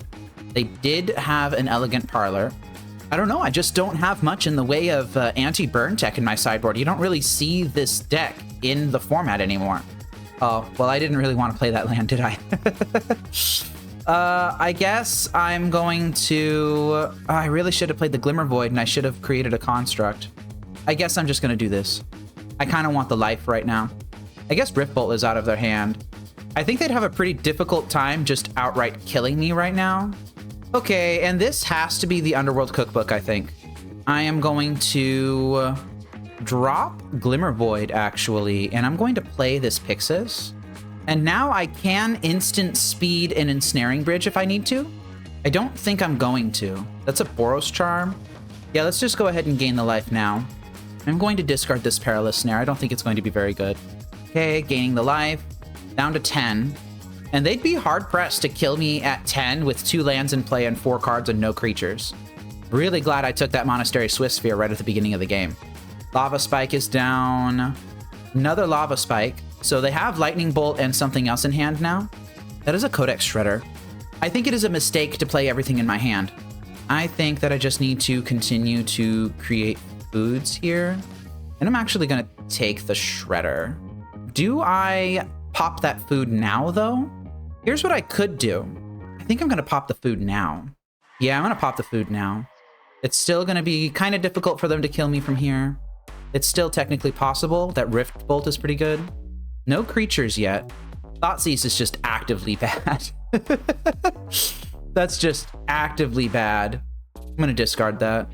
They did have an Elegant Parlor. I don't know, I just don't have much in the way of anti-burn tech in my sideboard. You don't really see this deck in the format anymore. Oh, well, I didn't really want to play that land, did I? I guess I'm going to... I really should have played the Glimmer Void, and I should have created a construct. I guess I'm just going to do this. I kind of want the life right now. I guess Rift Bolt is out of their hand. I think they'd have a pretty difficult time just outright killing me right now. Okay, and this has to be the Underworld Cookbook, I think. I am going to drop Glimmer Void, actually, and I'm going to play this Pyxis. And now I can instant speed an Ensnaring Bridge if I need to. I don't think I'm going to. That's a Boros Charm. Yeah, let's just go ahead and gain the life now. I'm going to discard this Perilous Snare. I don't think it's going to be very good. Okay, gaining the life. Down to 10. And they'd be hard-pressed to kill me at 10 with 2 lands in play and 4 cards and no creatures. Really glad I took that Monastery Swift Sphere right at the beginning of the game. Lava Spike is down. Another Lava Spike. So they have Lightning Bolt and something else in hand now. That is a Codex Shredder. I think it is a mistake to play everything in my hand. I think that I just need to continue to create foods here. And I'm actually going to take the Shredder. Do I pop that food now, though? Here's what I could do. I think I'm going to pop the food now. Yeah, I'm going to pop the food now. It's still going to be kind of difficult for them to kill me from here. It's still technically possible. That Rift Bolt is pretty good. No creatures yet. Thoughtseize is just actively bad. That's just actively bad. I'm going to discard that.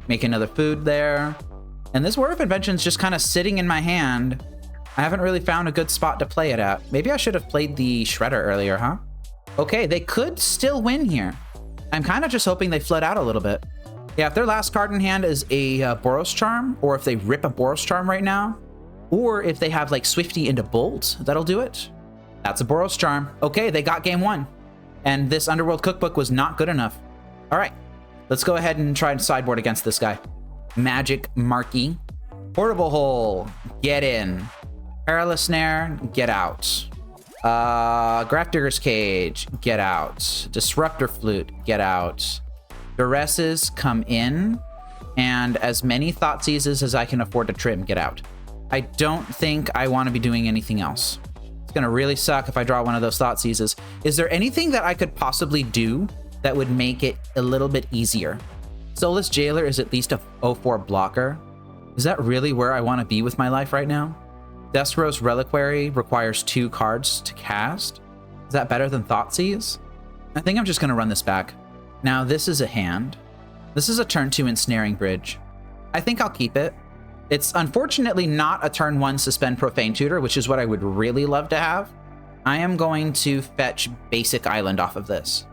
Make another food there. And this Whir of Invention's just kind of sitting in my hand. I haven't really found a good spot to play it at. Maybe I should have played the Shredder earlier, huh? Okay, they could still win here. I'm kind of just hoping they flood out a little bit. Yeah, if their last card in hand is a Boros Charm, or if they rip a Boros Charm right now, or if they have like Swifty into Bolt, that'll do it. That's a Boros Charm. Okay, they got game 1. And this Underworld Cookbook was not good enough. All right, let's go ahead and try and sideboard against this guy. MagicMarki. Portable Hole, get in. Perilous Snare, get out. Grafdigger's Cage, get out. Disruptor Flute, get out. Duresses, come in. And as many Thoughtseizes as I can afford to trim, get out. I don't think I want to be doing anything else. It's going to really suck if I draw one of those Thoughtseizes. Is there anything that I could possibly do that would make it a little bit easier? Soulless Jailer is at least a 0-4 blocker. Is that really where I want to be with my life right now? Despera's Reliquary requires 2 cards to cast. Is that better than Thoughtseize? I think I'm just going to run this back. Now, this is a hand. This is a turn 2 Ensnaring Bridge. I think I'll keep it. It's unfortunately not a turn 1 Suspend Profane Tutor, which is what I would really love to have. I am going to fetch Basic Island off of this.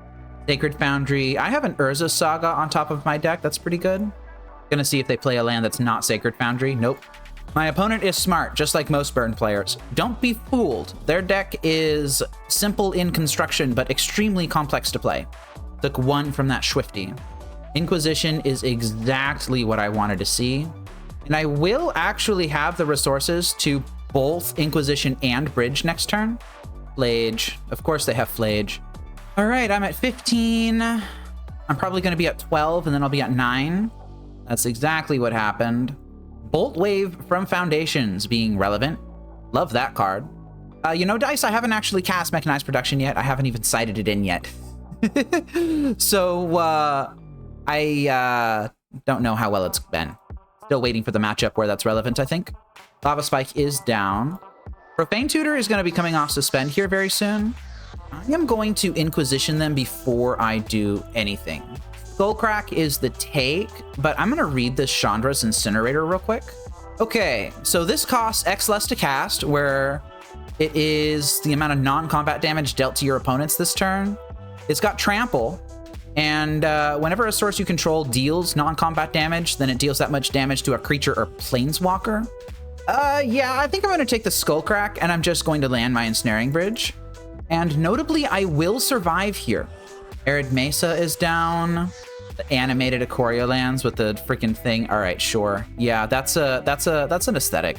Sacred Foundry. I have an Urza Saga on top of my deck. That's pretty good. Gonna see if they play a land that's not Sacred Foundry. Nope. My opponent is smart, just like most Burn players. Don't be fooled. Their deck is simple in construction, but extremely complex to play. Took 1 from that Swifty. Inquisition is exactly what I wanted to see. And I will actually have the resources to both Inquisition and Bridge next turn. Flage. Of course they have Flage. All right, I'm at 15. I'm probably going to be at 12, and then I'll be at 9. That's exactly what happened. Bolt Wave from Foundations being relevant. Love that card. You know, Dice, I haven't actually cast Mechanized Production yet. I haven't even sighted it in yet. So, I don't know how well it's been. Still waiting for the matchup where that's relevant, I think. Lava Spike is down. Profane Tutor is going to be coming off Suspend here very soon. I am going to Inquisition them before I do anything. Skullcrack is the take, but I'm going to read this Chandra's Incinerator real quick. Okay, so this costs X less to cast, where it is the amount of non-combat damage dealt to your opponents this turn. It's got Trample, and whenever a source you control deals non-combat damage, then it deals that much damage to a creature or planeswalker. Yeah, I think I'm going to take the Skullcrack, and I'm just going to land my Ensnaring Bridge. And notably, I will survive here. Arid Mesa is down. The animated Ikoria lands with the freaking thing. All right, sure. Yeah, that's an aesthetic.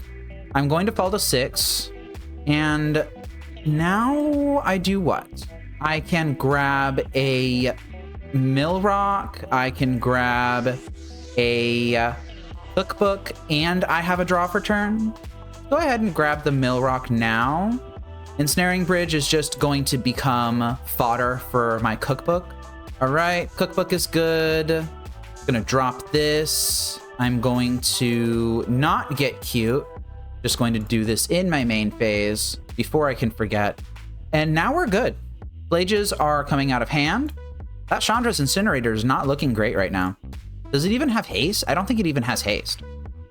I'm going to fall to 6. And now I do what? I can grab a Millrock. I can grab a Cookbook, and I have a draw for turn. Go ahead and grab the Millrock now. Ensnaring Bridge is just going to become fodder for my Cookbook. All right, Cookbook is good. I'm gonna drop this. I'm going to not get cute. Just going to do this in my main phase before I can forget. And now we're good. Flages are coming out of hand. That Chandra's Incinerator is not looking great right now. Does it even have haste? I don't think it even has haste.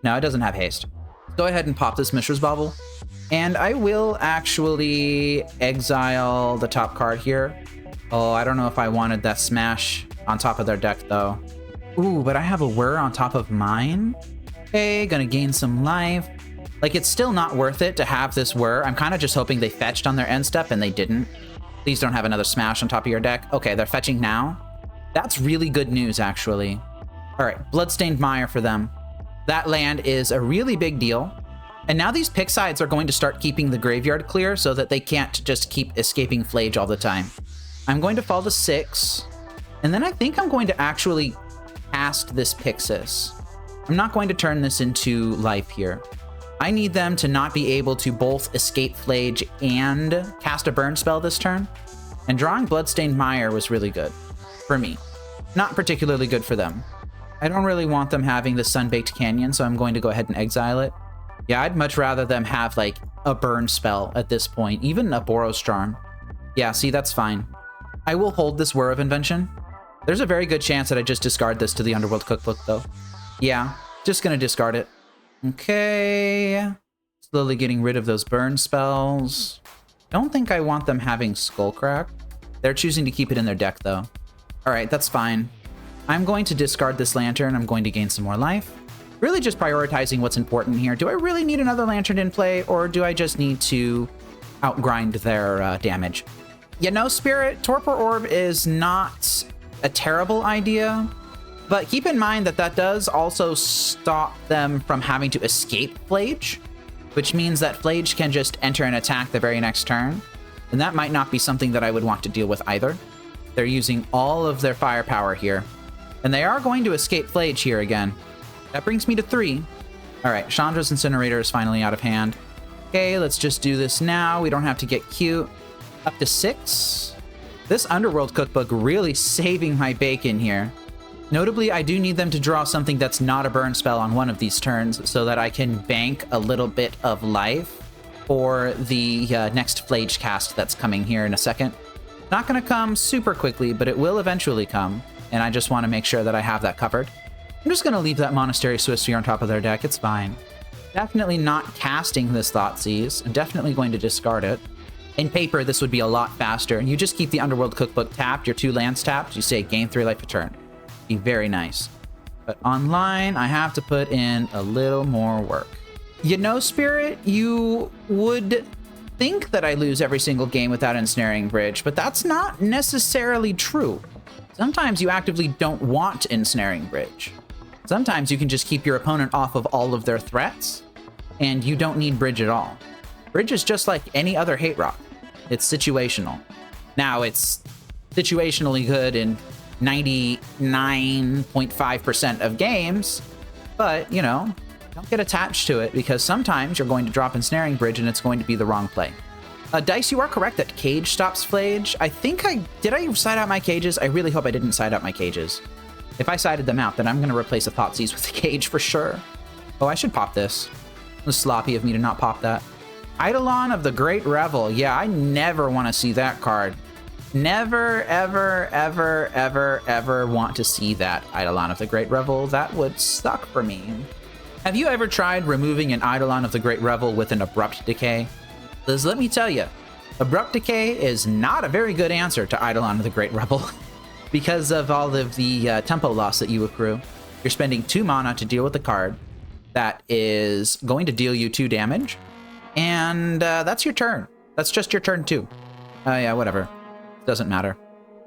No, it doesn't have haste. Go ahead and pop this Mishra's Bauble. And I will actually exile the top card here. Oh, I don't know if I wanted that Smash on top of their deck, though. Ooh, but I have a Whir on top of mine. Okay, gonna gain some life. Like, it's still not worth it to have this Whir. I'm kind of just hoping they fetched on their end step, and they didn't. Please don't have another Smash on top of your deck. Okay, they're fetching now. That's really good news, actually. All right, Bloodstained Mire for them. That land is a really big deal. And now these Pyxides are going to start keeping the graveyard clear so that they can't just keep escaping Flage all the time. I'm going to fall to 6. And then I think I'm going to actually cast this Pyxis. I'm not going to turn this into life here. I need them to not be able to both escape Flage and cast a burn spell this turn. And drawing Bloodstained Mire was really good for me. Not particularly good for them. I don't really want them having the Sunbaked Canyon, so I'm going to go ahead and exile it. Yeah, I'd much rather them have, like, a burn spell at this point, even a Boros Charm. Yeah, see, that's fine. I will hold this Whir of Invention. There's a very good chance that I just discard this to the Underworld Cookbook, though. Yeah, just gonna discard it. Okay. Slowly getting rid of those burn spells. Don't think I want them having Skullcrack. They're choosing to keep it in their deck, though. All right, that's fine. I'm going to discard this Lantern. I'm going to gain some more life. Really just prioritizing what's important here. Do I really need another Lantern in play, or do I just need to outgrind their damage? You know, Spirit, Torpor Orb is not a terrible idea, but keep in mind that that does also stop them from having to escape Flage, which means that Flage can just enter and attack the very next turn, and that might not be something that I would want to deal with either. They're using all of their firepower here, and they are going to escape Flage here again. That brings me to 3. All right, Chandra's Incinerator is finally out of hand. Okay, let's just do this now. We don't have to get cute. Up to 6. This Underworld Cookbook really saving my bacon here. Notably, I do need them to draw something that's not a burn spell on one of these turns so that I can bank a little bit of life. for the next Flage cast that's coming here in a second. Not going to come super quickly, but it will eventually come, and I just want to make sure that I have that covered. I'm just going to leave that Monastery Swiftspear on top of their deck. It's fine. Definitely not casting this Thoughtseize. I'm definitely going to discard it. In paper, this would be a lot faster, and you just keep the Underworld Cookbook tapped, your 2 lands tapped, you say gain 3 life a turn. Be very nice. But online, I have to put in a little more work. You know, Spirit, you would think that I lose every single game without Ensnaring Bridge, but that's not necessarily true. Sometimes you actively don't want Ensnaring Bridge. Sometimes you can just keep your opponent off of all of their threats, and you don't need Bridge at all. Bridge is just like any other hate rock. It's situational. Now, it's situationally good in 99.5% of games, but, you know, don't get attached to it, because sometimes you're going to drop Ensnaring Bridge and it's going to be the wrong play. Dice, you are correct that Cage stops Flage. Did I side out my cages? I really hope I didn't side out my cages. If I sided them out, then I'm going to replace a Thoughtseize with a Cage for sure. Oh, I should pop this. It was sloppy of me to not pop that. Eidolon of the Great Revel. Yeah, I never want to see that card. Never, ever, ever, ever, ever want to see that Eidolon of the Great Revel. That would suck for me. Have you ever tried removing an Eidolon of the Great Revel with an Abrupt Decay? Because let me tell you, Abrupt Decay is not a very good answer to Eidolon of the Great Revel. Because of all of the tempo loss that you accrue. You're spending 2 mana to deal with the card that is going to deal you 2 damage. And that's your turn. That's just your turn too. Yeah, whatever. Doesn't matter.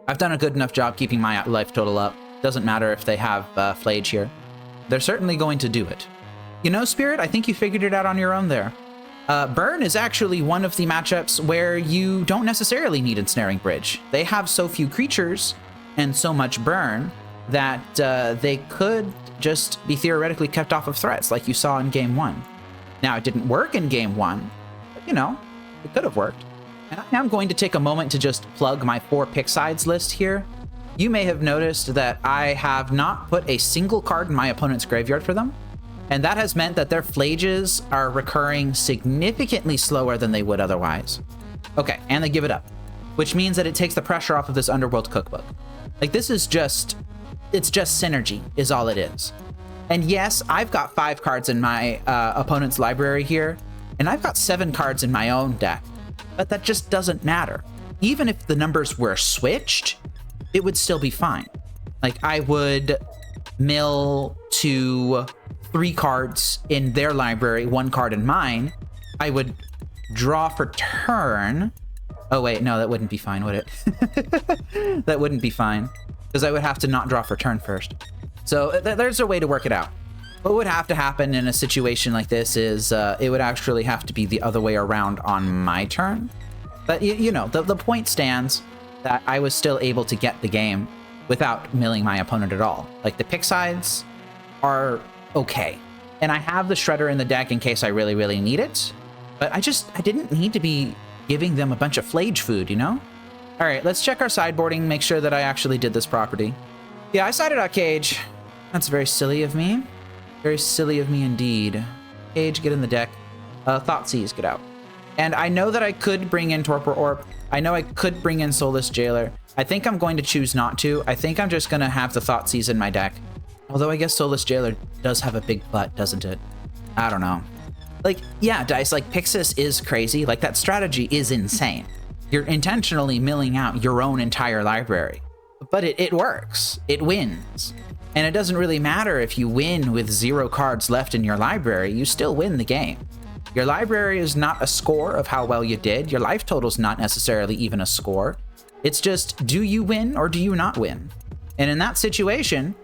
I've done a good enough job keeping my life total up. Doesn't matter if they have Flage here. They're certainly going to do it. You know, Spirit, I think you figured it out on your own there. Burn is actually one of the matchups where you don't necessarily need Ensnaring Bridge. They have so few creatures and so much burn that they could just be theoretically kept off of threats like you saw in Game 1. Now, it didn't work in Game 1, but, you know, it could have worked. And I'm going to take a moment to just plug my 4 pick sides list here. You may have noticed that I have not put a single card in my opponent's graveyard for them, and that has meant that their Flages are recurring significantly slower than they would otherwise. Okay, and they give it up, which means that it takes the pressure off of this Underworld Cookbook. Like, this is just, it's just synergy is all it is. And yes, I've got 5 cards in my opponent's library here, and I've got 7 cards in my own deck, but that just doesn't matter. Even if the numbers were switched, it would still be fine. Like, I would mill to 3 cards in their library, 1 card in mine. I would draw for turn. Oh wait, no, that wouldn't be fine, would it? That wouldn't be fine, because I would have to not draw for turn first. So there's a way to work it out. What would have to happen in a situation like this is it would actually have to be the other way around on my turn. But you know, the point stands that I was still able to get the game without milling my opponent at all. Like, the pick sides are okay. And I have the Shredder in the deck in case I really, really need it. But I didn't need to be giving them a bunch of Flage food, you know? All right, let's check our sideboarding, make sure that I actually did this property. Yeah, I sided out Cage. That's very silly of me. Very silly of me indeed. Cage, get in the deck. Thoughtseize, get out. And I know that I could bring in Torpor Orb. I know I could bring in Soulless Jailer. I think I'm going to choose not to. I think I'm just going to have the Thoughtseize in my deck. Although I guess Soulless Jailer does have a big butt, doesn't it? I don't know. Like, yeah, Dice, like, Pyxis is crazy. Like, that strategy is insane. You're intentionally milling out your own entire library. But it works. It wins. And it doesn't really matter if you win with 0 cards left in your library, you still win the game. Your library is not a score of how well you did. Your life total's not necessarily even a score. It's just, do you win or do you not win? And in that situation,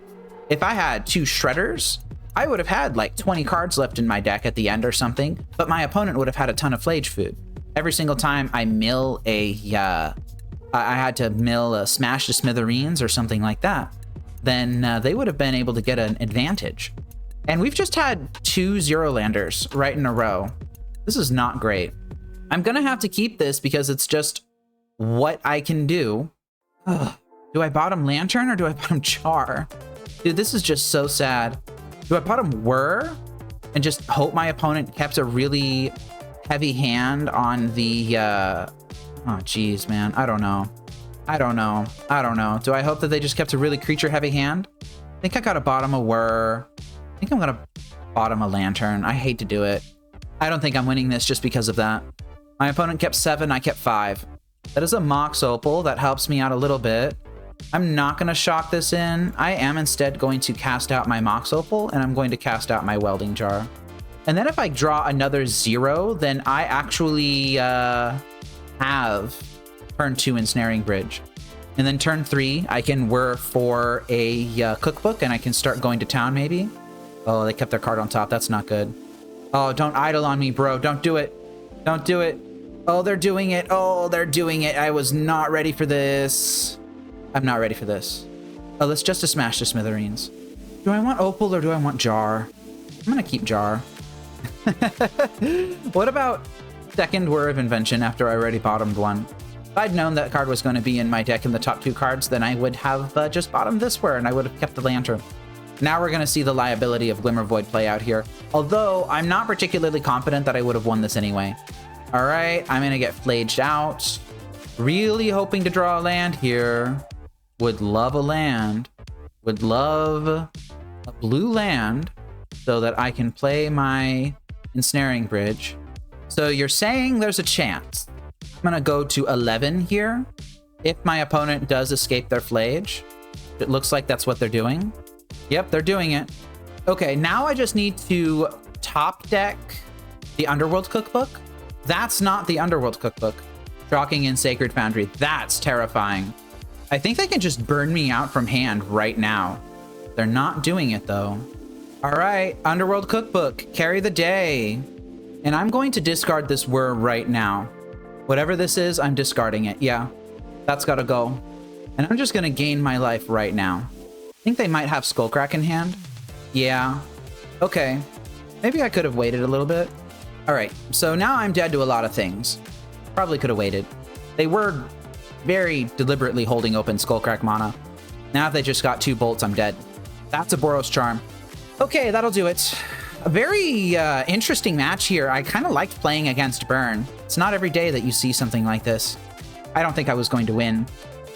if I had 2 Shredders, I would have had like 20 cards left in my deck at the end or something, but my opponent would have had a ton of Flage food. Every single time I mill I had to mill a Smash to Smithereens or something like that, then they would have been able to get an advantage. And we've just had 2 0-landers right in a row. This is not great. I'm gonna have to keep this because it's just what I can do. Ugh. Do I bottom Lantern or do I bottom Char? Dude, this is just so sad. Do I bottom Whir and just hope my opponent kept a really heavy hand on the, oh, geez, man. I don't know. I don't know. I don't know. Do I hope that they just kept a really creature-heavy hand? I think I got to bottom a Whir. I think I'm going to bottom a Lantern. I hate to do it. I don't think I'm winning this just because of that. My opponent kept 7, I kept 5. That is a Mox Opal. That helps me out a little bit. I'm not going to shock this in. I am instead going to cast out my Mox Opal, and I'm going to cast out my Welding Jar. And then if I draw another 0, then I actually have turn 2 Ensnaring Bridge. And then turn 3, I can whir for a cookbook, and I can start going to town, maybe. Oh, they kept their card on top. That's not good. Oh, don't idle on me, bro. Don't do it. Don't do it. Oh, they're doing it. Oh, they're doing it. I was not ready for this. I'm not ready for this. Oh, let's just smash the smithereens. Do I want Opal or do I want Jar? I'm going to keep Jar. What about second Whir of Invention after I already bottomed one? If I'd known that card was going to be in my deck in the top 2 cards, then I would have just bottomed this Whir and I would have kept the Lantern. Now we're going to see the liability of Glimmervoid play out here. Although I'm not particularly confident that I would have won this anyway. All right, I'm going to get flaged out. Really hoping to draw a land here. Would love a land. Would love a blue land so that I can play my Ensnaring Bridge. So you're saying there's a chance. I'm going to go to 11 here. If my opponent does escape their flage, it looks like that's what they're doing. Yep, they're doing it. Okay, now I just need to top deck the Underworld Cookbook. That's not the Underworld Cookbook. Shocking in Sacred Foundry. That's terrifying. I think they can just burn me out from hand right now. They're not doing it, though. All right, Underworld Cookbook. Carry the day. And I'm going to discard this Whir right now. Whatever this is, I'm discarding it. Yeah, that's got to go. And I'm just going to gain my life right now. I think they might have Skullcrack in hand. Yeah. Okay. Maybe I could have waited a little bit. All right, so now I'm dead to a lot of things. Probably could have waited. They were very deliberately holding open Skullcrack mana. Now if they just got 2 bolts, I'm dead. That's a Boros Charm. Okay, that'll do it. A very interesting match here. I kind of liked playing against Burn. It's not every day that you see something like this. I don't think I was going to win,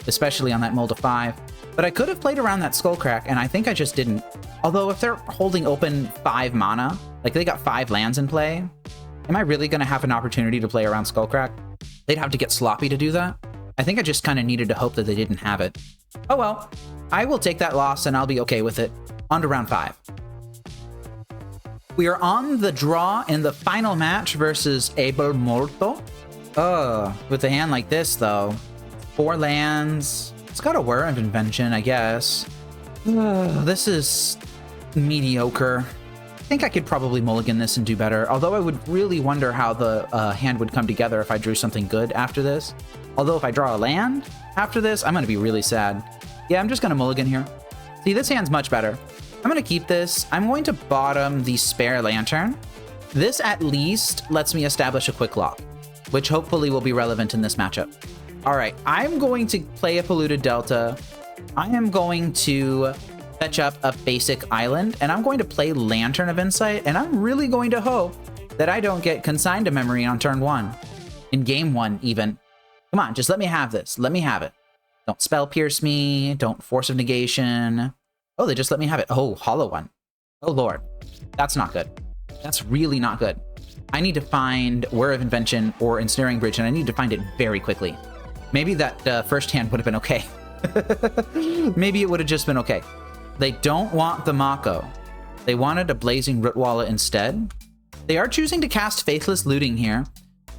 especially on that Mold of 5. But I could have played around that Skullcrack, and I think I just didn't. Although if they're holding open 5 mana, like they got 5 lands in play, am I really going to have an opportunity to play around Skullcrack? They'd have to get sloppy to do that. I think I just kind of needed to hope that they didn't have it. Oh well, I will take that loss and I'll be okay with it. On to round 5. We are on the draw in the final match versus AbelMolto. With a hand like this though. 4 lands. It's got a Whir of Invention, I guess. This is mediocre. I think I could probably mulligan this and do better, although I would really wonder how the hand would come together if I drew something good after this. Although if I draw a land after this, I'm going to be really sad. Yeah, I'm just going to mulligan here. See, this hand's much better. I'm going to keep this. I'm going to bottom the spare Lantern. This at least lets me establish a quick lock, which hopefully will be relevant in this matchup. All right, I'm going to play a Polluted Delta. I am going to fetch up a basic island, and I'm going to play Lantern of Insight, and I'm really going to hope that I don't get consigned to memory on turn 1. In game 1, even. Come on, just let me have this. Let me have it. Don't Spell Pierce me. Don't Force of Negation. Oh, they just let me have it. Oh, Hollow One. Oh, Lord. That's not good. That's really not good. I need to find Whir of Invention or Ensnaring Bridge, and I need to find it very quickly. Maybe that first hand would have been okay. Maybe it would have just been okay. They don't want the Mako. They wanted a Blazing Root Wallet instead. They are choosing to cast Faithless Looting here.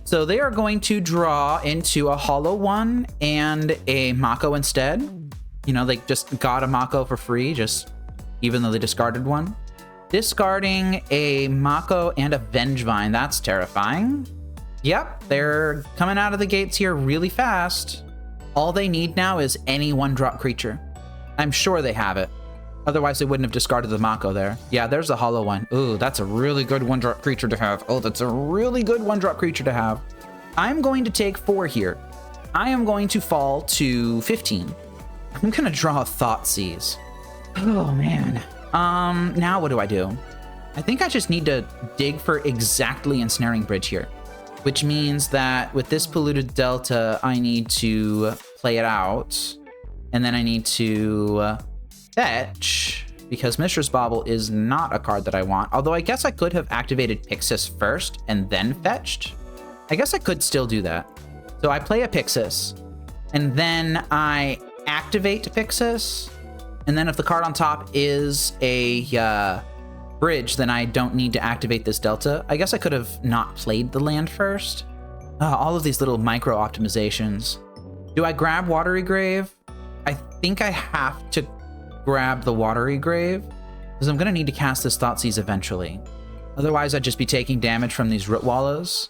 So they are going to draw into a Hollow One and a Mako instead. You know, they just got a Mako for free, just even though they discarded one. Discarding a Mako and a Vengevine. That's terrifying. Yep, they're coming out of the gates here really fast. All they need now is any 1-drop creature. I'm sure they have it. Otherwise, they wouldn't have discarded the Mako there. Yeah, there's a Hollow One. Ooh, that's a really good 1-drop creature to have. Oh, that's a really good 1-drop creature to have. I'm going to take 4 here. I am going to fall to 15. I'm going to draw a Thoughtseize. Oh, man. Now what do? I think I just need to dig for exactly Ensnaring Bridge here. which means that with this polluted delta, I need to play it out. And then I need to fetch, because Mishra's Bauble is not a card that I want. Although I guess I could have activated Pyxis first and then fetched. I guess I could still do that. So I play a Pyxis, and then I activate Pyxis. And then if the card on top is a bridge, then I don't need to activate this delta. I guess I could have not played the land first. All of these little micro optimizations. Do I grab Watery Grave? I think I have to grab the Watery Grave, because I'm going to need to cast this Thoughtseize eventually. Otherwise, I'd just be taking damage from these Root Wallows.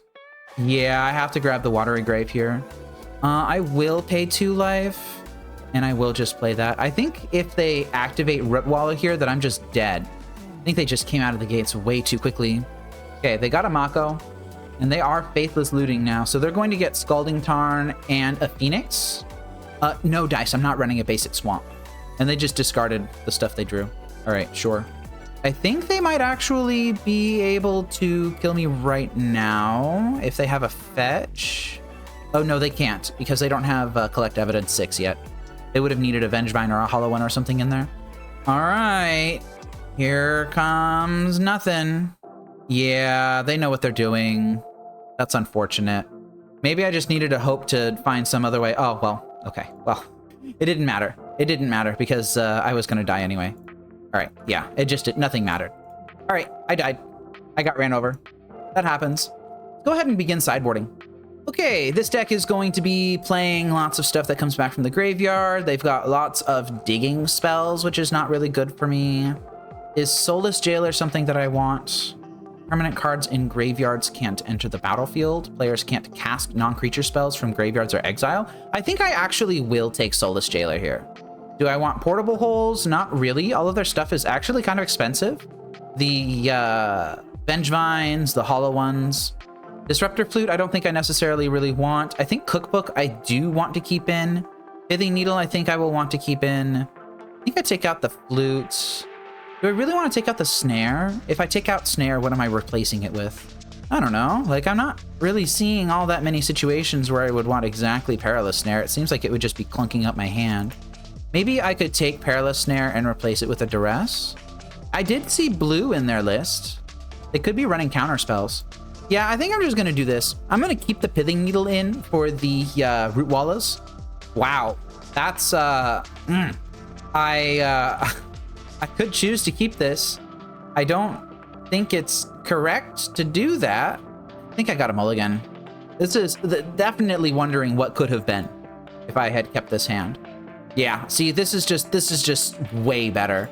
Yeah, I have to grab the Watery Grave here. I will pay 2 life, and I will just play that. I think if they activate Root Wallow here, that I'm just dead. I think they just came out of the gates way too quickly. Okay, they got a Mako, and they are Faithless Looting now, so they're going to get Scalding Tarn and a Phoenix. No dice, I'm not running a basic Swamp. And they just discarded the stuff they drew. All right, sure. I think they might actually be able to kill me right now if they have a fetch. Oh, no, they can't, because they don't have Collect Evidence 6 yet. They would have needed a Vengevine or a HollowVine or something in there. All right. Here comes nothing. Yeah, they know what they're doing. That's unfortunate. Maybe I just needed to hope to find some other way. Oh, well, okay. Well, it didn't matter. It didn't matter because I was going to die anyway. All right. Yeah, nothing mattered. All right. I died. I got ran over. That happens. Go ahead and begin sideboarding. Okay, this deck is going to be playing lots of stuff that comes back from the graveyard. They've got lots of digging spells, which is not really good for me. Is Soulless Jailer something that I want? Permanent cards in graveyards can't enter the battlefield. Players can't cast non-creature spells from graveyards or exile. I think I actually will take Soulless Jailer here. Do I want Portable Holes? Not really. All of their stuff is actually kind of expensive. The Vengevines, the hollow ones. Disruptor Flute, I don't think I necessarily really want. I think Cookbook, I do want to keep in. Pithing Needle, I think I will want to keep in. I think I take out the Flute. Do I really want to take out the Snare? If I take out Snare, what am I replacing it with? I don't know. Like, I'm not really seeing all that many situations where I would want exactly Perilous Snare. It seems like it would just be clunking up my hand. Maybe I could take Perilous Snare and replace it with a Duress. I did see blue in their list. They could be running counter spells. Yeah, I think I'm just going to do this. I'm going to keep the Pithing Needle in for the Root Wallows. Wow. That's, I could choose to keep this. I don't think it's correct to do that. I think I got a mulligan. This is definitely wondering what could have been if I had kept this hand. Yeah, see, this is just way better.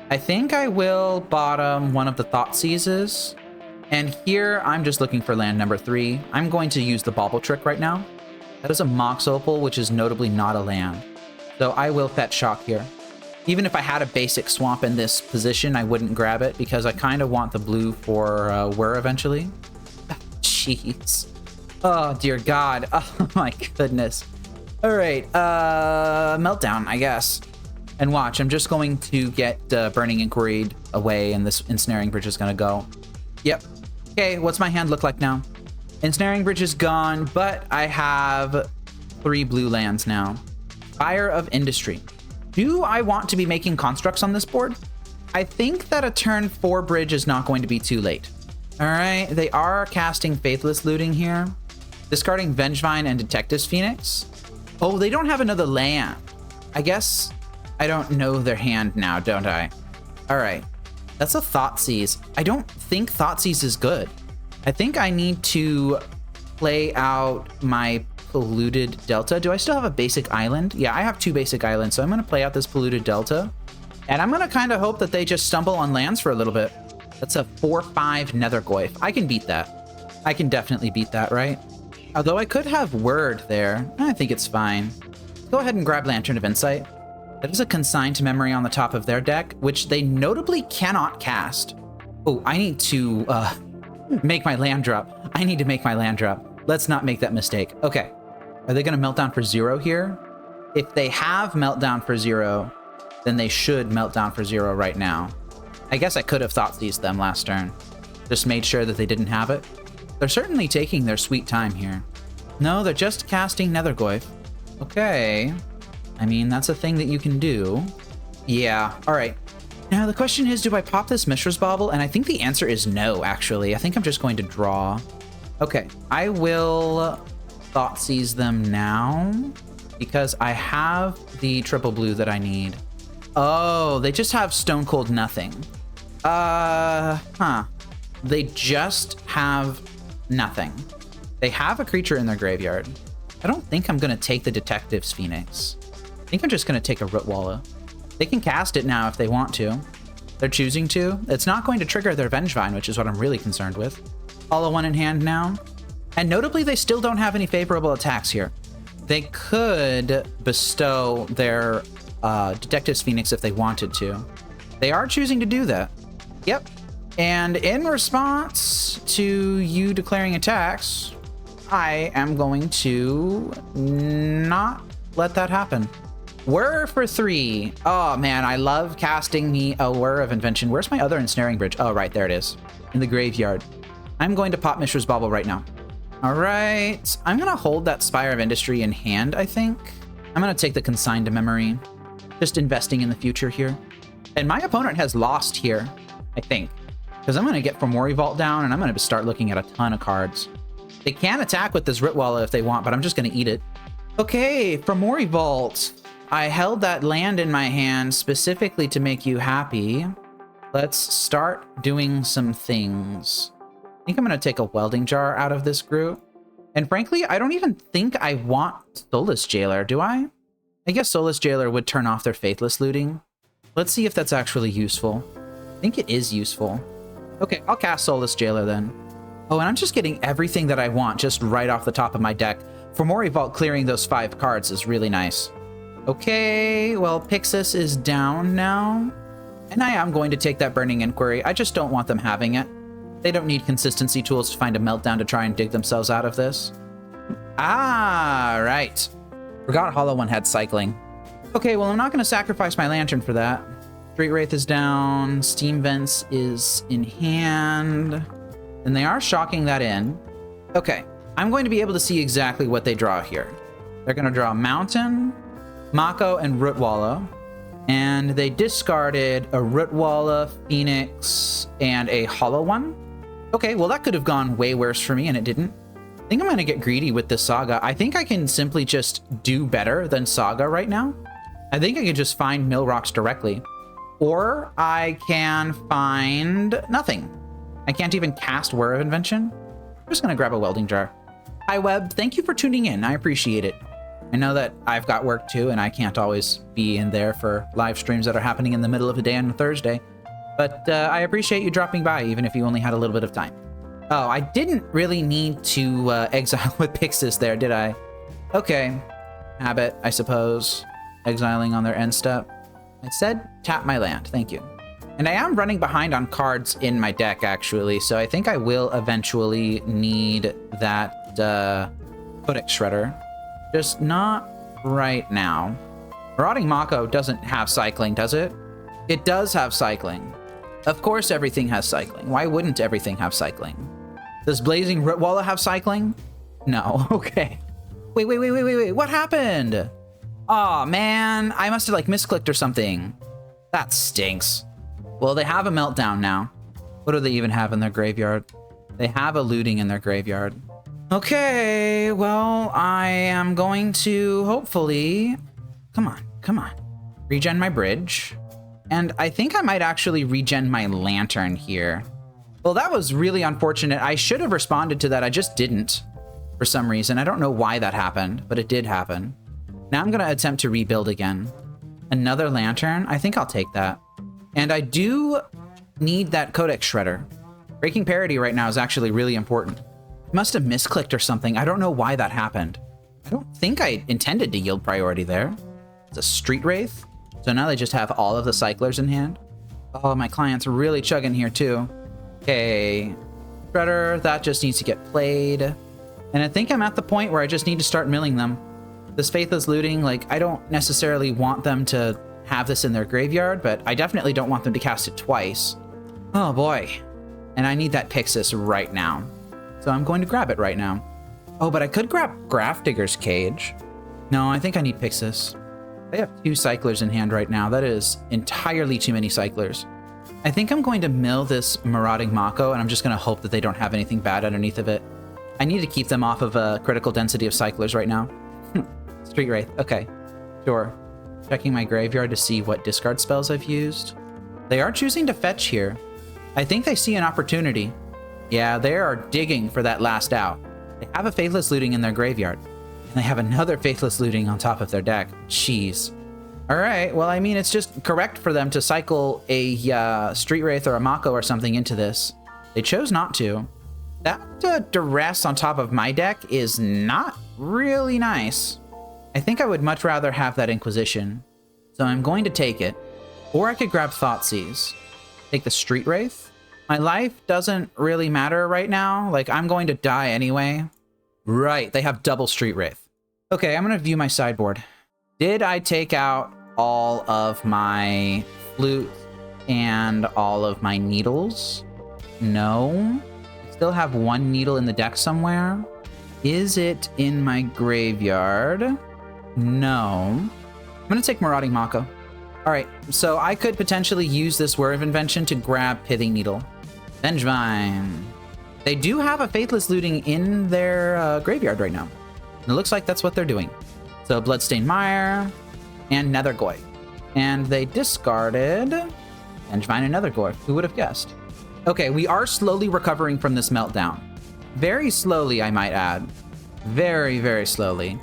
I think I will bottom one of the Thoughtseizes. And here, I'm just looking for land number 3. I'm going to use the Bauble Trick right now. That is a Mox Opal, which is notably not a land. So I will fetch Shock here. Even if I had a basic Swamp in this position, I wouldn't grab it because I kind of want the blue for Whir eventually. Jeez. Oh, dear God. Oh, my goodness. All right. Meltdown, I guess. And watch, I'm just going to get Burning Inquiry away, and this Ensnaring Bridge is going to go. Yep. Okay, what's my hand look like now? Ensnaring Bridge is gone, but I have 3 blue lands now. Fire of Industry. Do I want to be making constructs on this board? I think that a turn 4 bridge is not going to be too late. All right, they are casting Faithless Looting here. Discarding Vengevine and Detective's Phoenix. Oh, they don't have another land. I guess I don't know their hand now, don't I? All right. That's a Thoughtseize. I don't think Thoughtseize is good. I think I need to play out my Polluted Delta. Do I still have a basic island? Yeah, I have 2 basic islands, so I'm going to play out this Polluted Delta. And I'm going to kind of hope that they just stumble on lands for a little bit. That's a 4/5 Nethergoyf. I can beat that. I can definitely beat that, right? Although I could have Word there. I think it's fine. Go ahead and grab Lantern of Insight. That is a consigned memory on the top of their deck, which they notably cannot cast. Oh, I need to make my land drop. I need to make my land drop. Let's not make that mistake. Okay. Are they going to Meltdown for 0 here? If they have Meltdown for 0, then they should Meltdown for 0 right now. I guess I could have Thoughtseized them last turn. Just made sure that they didn't have it. They're certainly taking their sweet time here. No, they're just casting Nethergoyf. Okay. I mean, that's a thing that you can do. Yeah, all right. Now, the question is, do I pop this Mishra's Bauble? And I think the answer is no, actually. I think I'm just going to draw. Okay, I will Thoughtseize them now because I have the triple blue that I need. Oh, they just have Stone Cold Nothing. They just have nothing. They have a creature in their graveyard. I don't think I'm going to take the Detective's Phoenix. I think I'm just going to take a Rootwalla. They can cast it now if they want to. They're choosing to. It's not going to trigger their Vengevine, which is what I'm really concerned with. Hollow-One in hand now. And notably, they still don't have any favorable attacks here. They could bestow their Detective's Phoenix if they wanted to. They are choosing to do that. Yep. And in response to you declaring attacks, I am going to not let that happen. Whir for 3. Oh man, I love casting me a Whir of Invention. Where's my other Ensnaring Bridge? Oh, right, there it is. In the graveyard. I'm going to pop Mishra's Bauble right now. All right, I'm gonna hold that Spire of Industry in hand, I think. I'm gonna take the Consigned Memory. Just investing in the future here. And my opponent has lost here, I think. Because I'm gonna get Fomori Vault down and I'm gonna start looking at a ton of cards. They can attack with this Rootwalla if they want, but I'm just gonna eat it. Okay, Fomori Vault. I held that land in my hand specifically to make you happy. Let's start doing some things. I think I'm going to take a Welding Jar out of this group. And frankly, I don't even think I want Soulless Jailer, do I? I guess Soulless Jailer would turn off their Faithless Looting. Let's see if that's actually useful. I think it is useful. Okay, I'll cast Soulless Jailer then. Oh, and I'm just getting everything that I want just right off the top of my deck. Fomori Vault clearing those 5 cards is really nice. Okay, well, Pyxis is down now. And I am going to take that Burning Inquiry. I just don't want them having it. They don't need consistency tools to find a meltdown to try and dig themselves out of this. Ah, right. Forgot Hollow-One had cycling. Okay, well, I'm not going to sacrifice my Lantern for that. Street Wraith is down. Steam Vents is in hand. And they are shocking that in. Okay, I'm going to be able to see exactly what they draw here. They're going to draw Mountain, Mako, and Rootwalla. And they discarded a Rootwalla, Phoenix, and a Hollow-One. Okay, well, that could have gone way worse for me, and it didn't. I think I'm going to get greedy with this Saga. I think I can simply just do better than Saga right now. I think I can just find Mill Rocks directly. Or I can find nothing. I can't even cast Whir of Invention. I'm just going to grab a Welding Jar. Hi, Web. Thank you for tuning in. I appreciate it. I know that I've got work too, and I can't always be in there for live streams that are happening in the middle of the day on a Thursday. But I appreciate you dropping by, even if you only had a little bit of time. Oh, I didn't really need to exile with Pyxis there, did I? Okay. Habit, I suppose. Exiling on their end step. I said tap my land. Thank you. And I am running behind on cards in my deck, actually, so I think I will eventually need that Codex Shredder. Just not right now. Marauding Mako doesn't have cycling, does it? It does have cycling. Of course everything has cycling. Why wouldn't everything have cycling? Does Blazing Rootwalla have cycling? No. Okay. Wait. What happened? Aw, man. I must have, like, misclicked or something. That stinks. Well, they have a Meltdown now. What do they even have in their graveyard? They have a Looting in their graveyard. Okay, well, I am going to hopefully... Come on. Regen my bridge. And I think I might actually regen my Lantern here. Well, that was really unfortunate. I should have responded to that. I just didn't for some reason. I don't know why that happened, but it did happen. Now I'm going to attempt to rebuild again. Another Lantern? I think I'll take that. And I do need that Codex Shredder. Breaking Parity right now is actually really important. I must have misclicked or something. I don't know why that happened. I don't think I intended to yield priority there. It's a Street Wraith. So now they just have all of the Cyclers in hand. Oh, my client's really chugging here too. Okay. Shredder, that just needs to get played. And I think I'm at the point where I just need to start milling them. This Faithless Looting, like, I don't necessarily want them to have this in their graveyard, but I definitely don't want them to cast it twice. Oh boy. And I need that Pyxis right now. So So I'm going to grab it right now. Oh, but I could grab Grafdigger's Cage. No, I think I need Pyxis. I have 2 cyclers in hand right now. That is entirely too many cyclers. I think I'm going to mill this Marauding Mako, and I'm just going to hope that they don't have anything bad underneath of it. I need to keep them off of a critical density of cyclers right now. Street Wraith. Okay, sure. Checking my graveyard to see what discard spells I've used. They are choosing to fetch here. I think they see an opportunity. Yeah, they are digging for that last out. They have a Faithless Looting in their graveyard. And they have another Faithless Looting on top of their deck. Jeez. All right, well, I mean, it's just correct for them to cycle a Street Wraith or a Mako or something into this. They chose not to. That duress on top of my deck is not really nice. I think I would much rather have that Inquisition. So I'm going to take it. Or I could grab Thoughtseize. Take the Street Wraith. My life doesn't really matter right now. Like, I'm going to die anyway. Right, they have double Street Wraith. Okay, I'm going to view my sideboard. Did I take out all of my flute and all of my needles? No. I still have 1 needle in the deck somewhere. Is it in my graveyard? No. I'm going to take Marauding Mako. All right, so I could potentially use this Word of Invention to grab Pithing Needle. Vengevine. They do have a Faithless Looting in their graveyard right now. It looks like that's what they're doing. So Bloodstained Mire and Nethergoy. And they discarded Vengevine and Nethergoy. Who would have guessed? Okay, we are slowly recovering from this meltdown. Very slowly, I might add. Very, very slowly.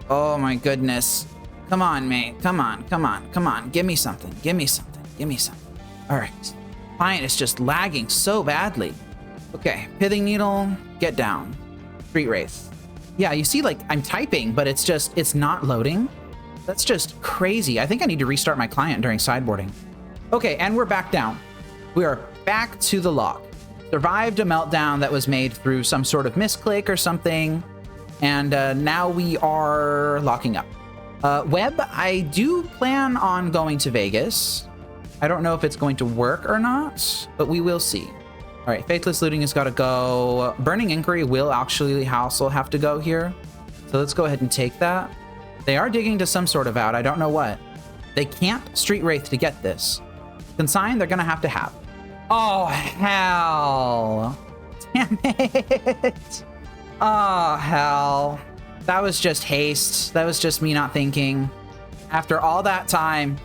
Oh my goodness. Come on, mate. Come on, come on, come on. Give me something. Give me something. Give me something. All right. Client is just lagging so badly. Okay, Pithing Needle, get down. Street Wraith. Yeah, you see, like, I'm typing, but it's not loading. That's just crazy. I think I need to restart my client during sideboarding. Okay, and we're back down. We are back to the lock. Survived a meltdown that was made through some sort of misclick or something. And now we are locking up. Web, I do plan on going to Vegas. I don't know if it's going to work or not, but we will see. All right, Faithless Looting has got to go. Burning Inquiry will actually also have to go here. So let's go ahead and take that. They are digging to some sort of out. I don't know what. They can't Street Wraith to get this. Consign, they're going to have. Oh, hell. Damn it. Oh, hell. That was just haste. That was just me not thinking. After all that time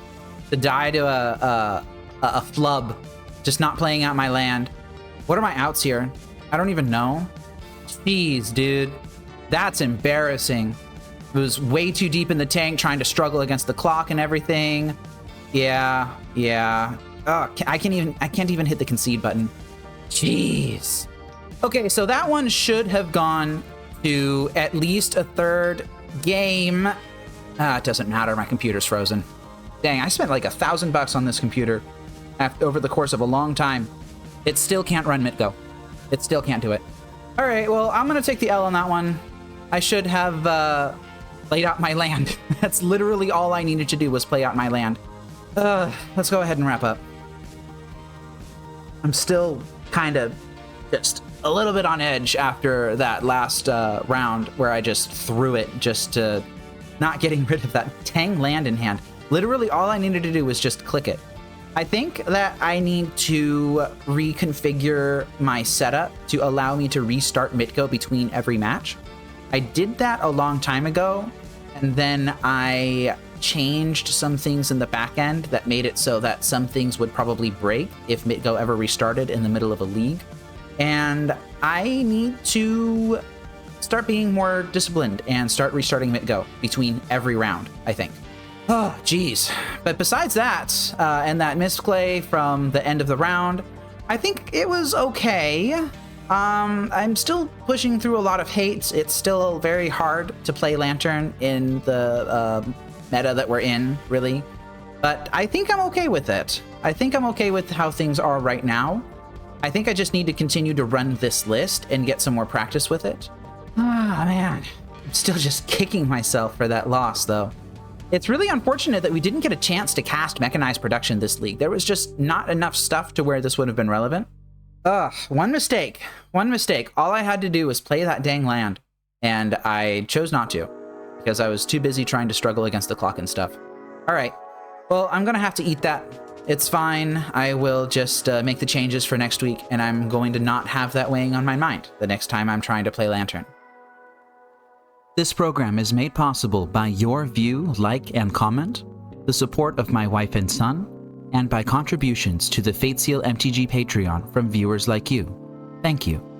to die to a flub, just not playing out my land. What are my outs here? I don't even know. Jeez, dude. That's embarrassing. It was way too deep in the tank trying to struggle against the clock and everything. Yeah. Oh, I can't even hit the concede button. Jeez. Okay, so that one should have gone to at least a third game. It doesn't matter. My computer's frozen. Dang, I spent like $1,000 on this computer over the course of a long time. It still can't run MTGO. It still can't do it. All right, well, I'm going to take the L on that one. I should have played out my land. That's literally all I needed to do was play out my land. Let's go ahead and wrap up. I'm still kind of just a little bit on edge after that last round where I just threw it just to not getting rid of that dang land in hand. Literally all I needed to do was just click it. I think that I need to reconfigure my setup to allow me to restart MTGO between every match. I did that a long time ago, and then I changed some things in the back end that made it so that some things would probably break if MTGO ever restarted in the middle of a league. And I need to start being more disciplined and start restarting MTGO between every round, I think. Oh, geez. But besides that, and that misplay from the end of the round, I think it was okay. I'm still pushing through a lot of hates. It's still very hard to play Lantern in the meta that we're in, really. But I think I'm okay with it. I think I'm okay with how things are right now. I think I just need to continue to run this list and get some more practice with it. Ah, man. I'm still just kicking myself for that loss, though. It's really unfortunate that we didn't get a chance to cast Mechanized Production this league. There was just not enough stuff to where this would have been relevant. Ugh, one mistake. One mistake. All I had to do was play that dang land, and I chose not to because I was too busy trying to struggle against the clock and stuff. All right. Well, I'm going to have to eat that. It's fine. I will just make the changes for next week, and I'm going to not have that weighing on my mind the next time I'm trying to play Lantern. This program is made possible by your view, like, and comment, the support of my wife and son, and by contributions to the Fateseal MTG Patreon from viewers like you. Thank you.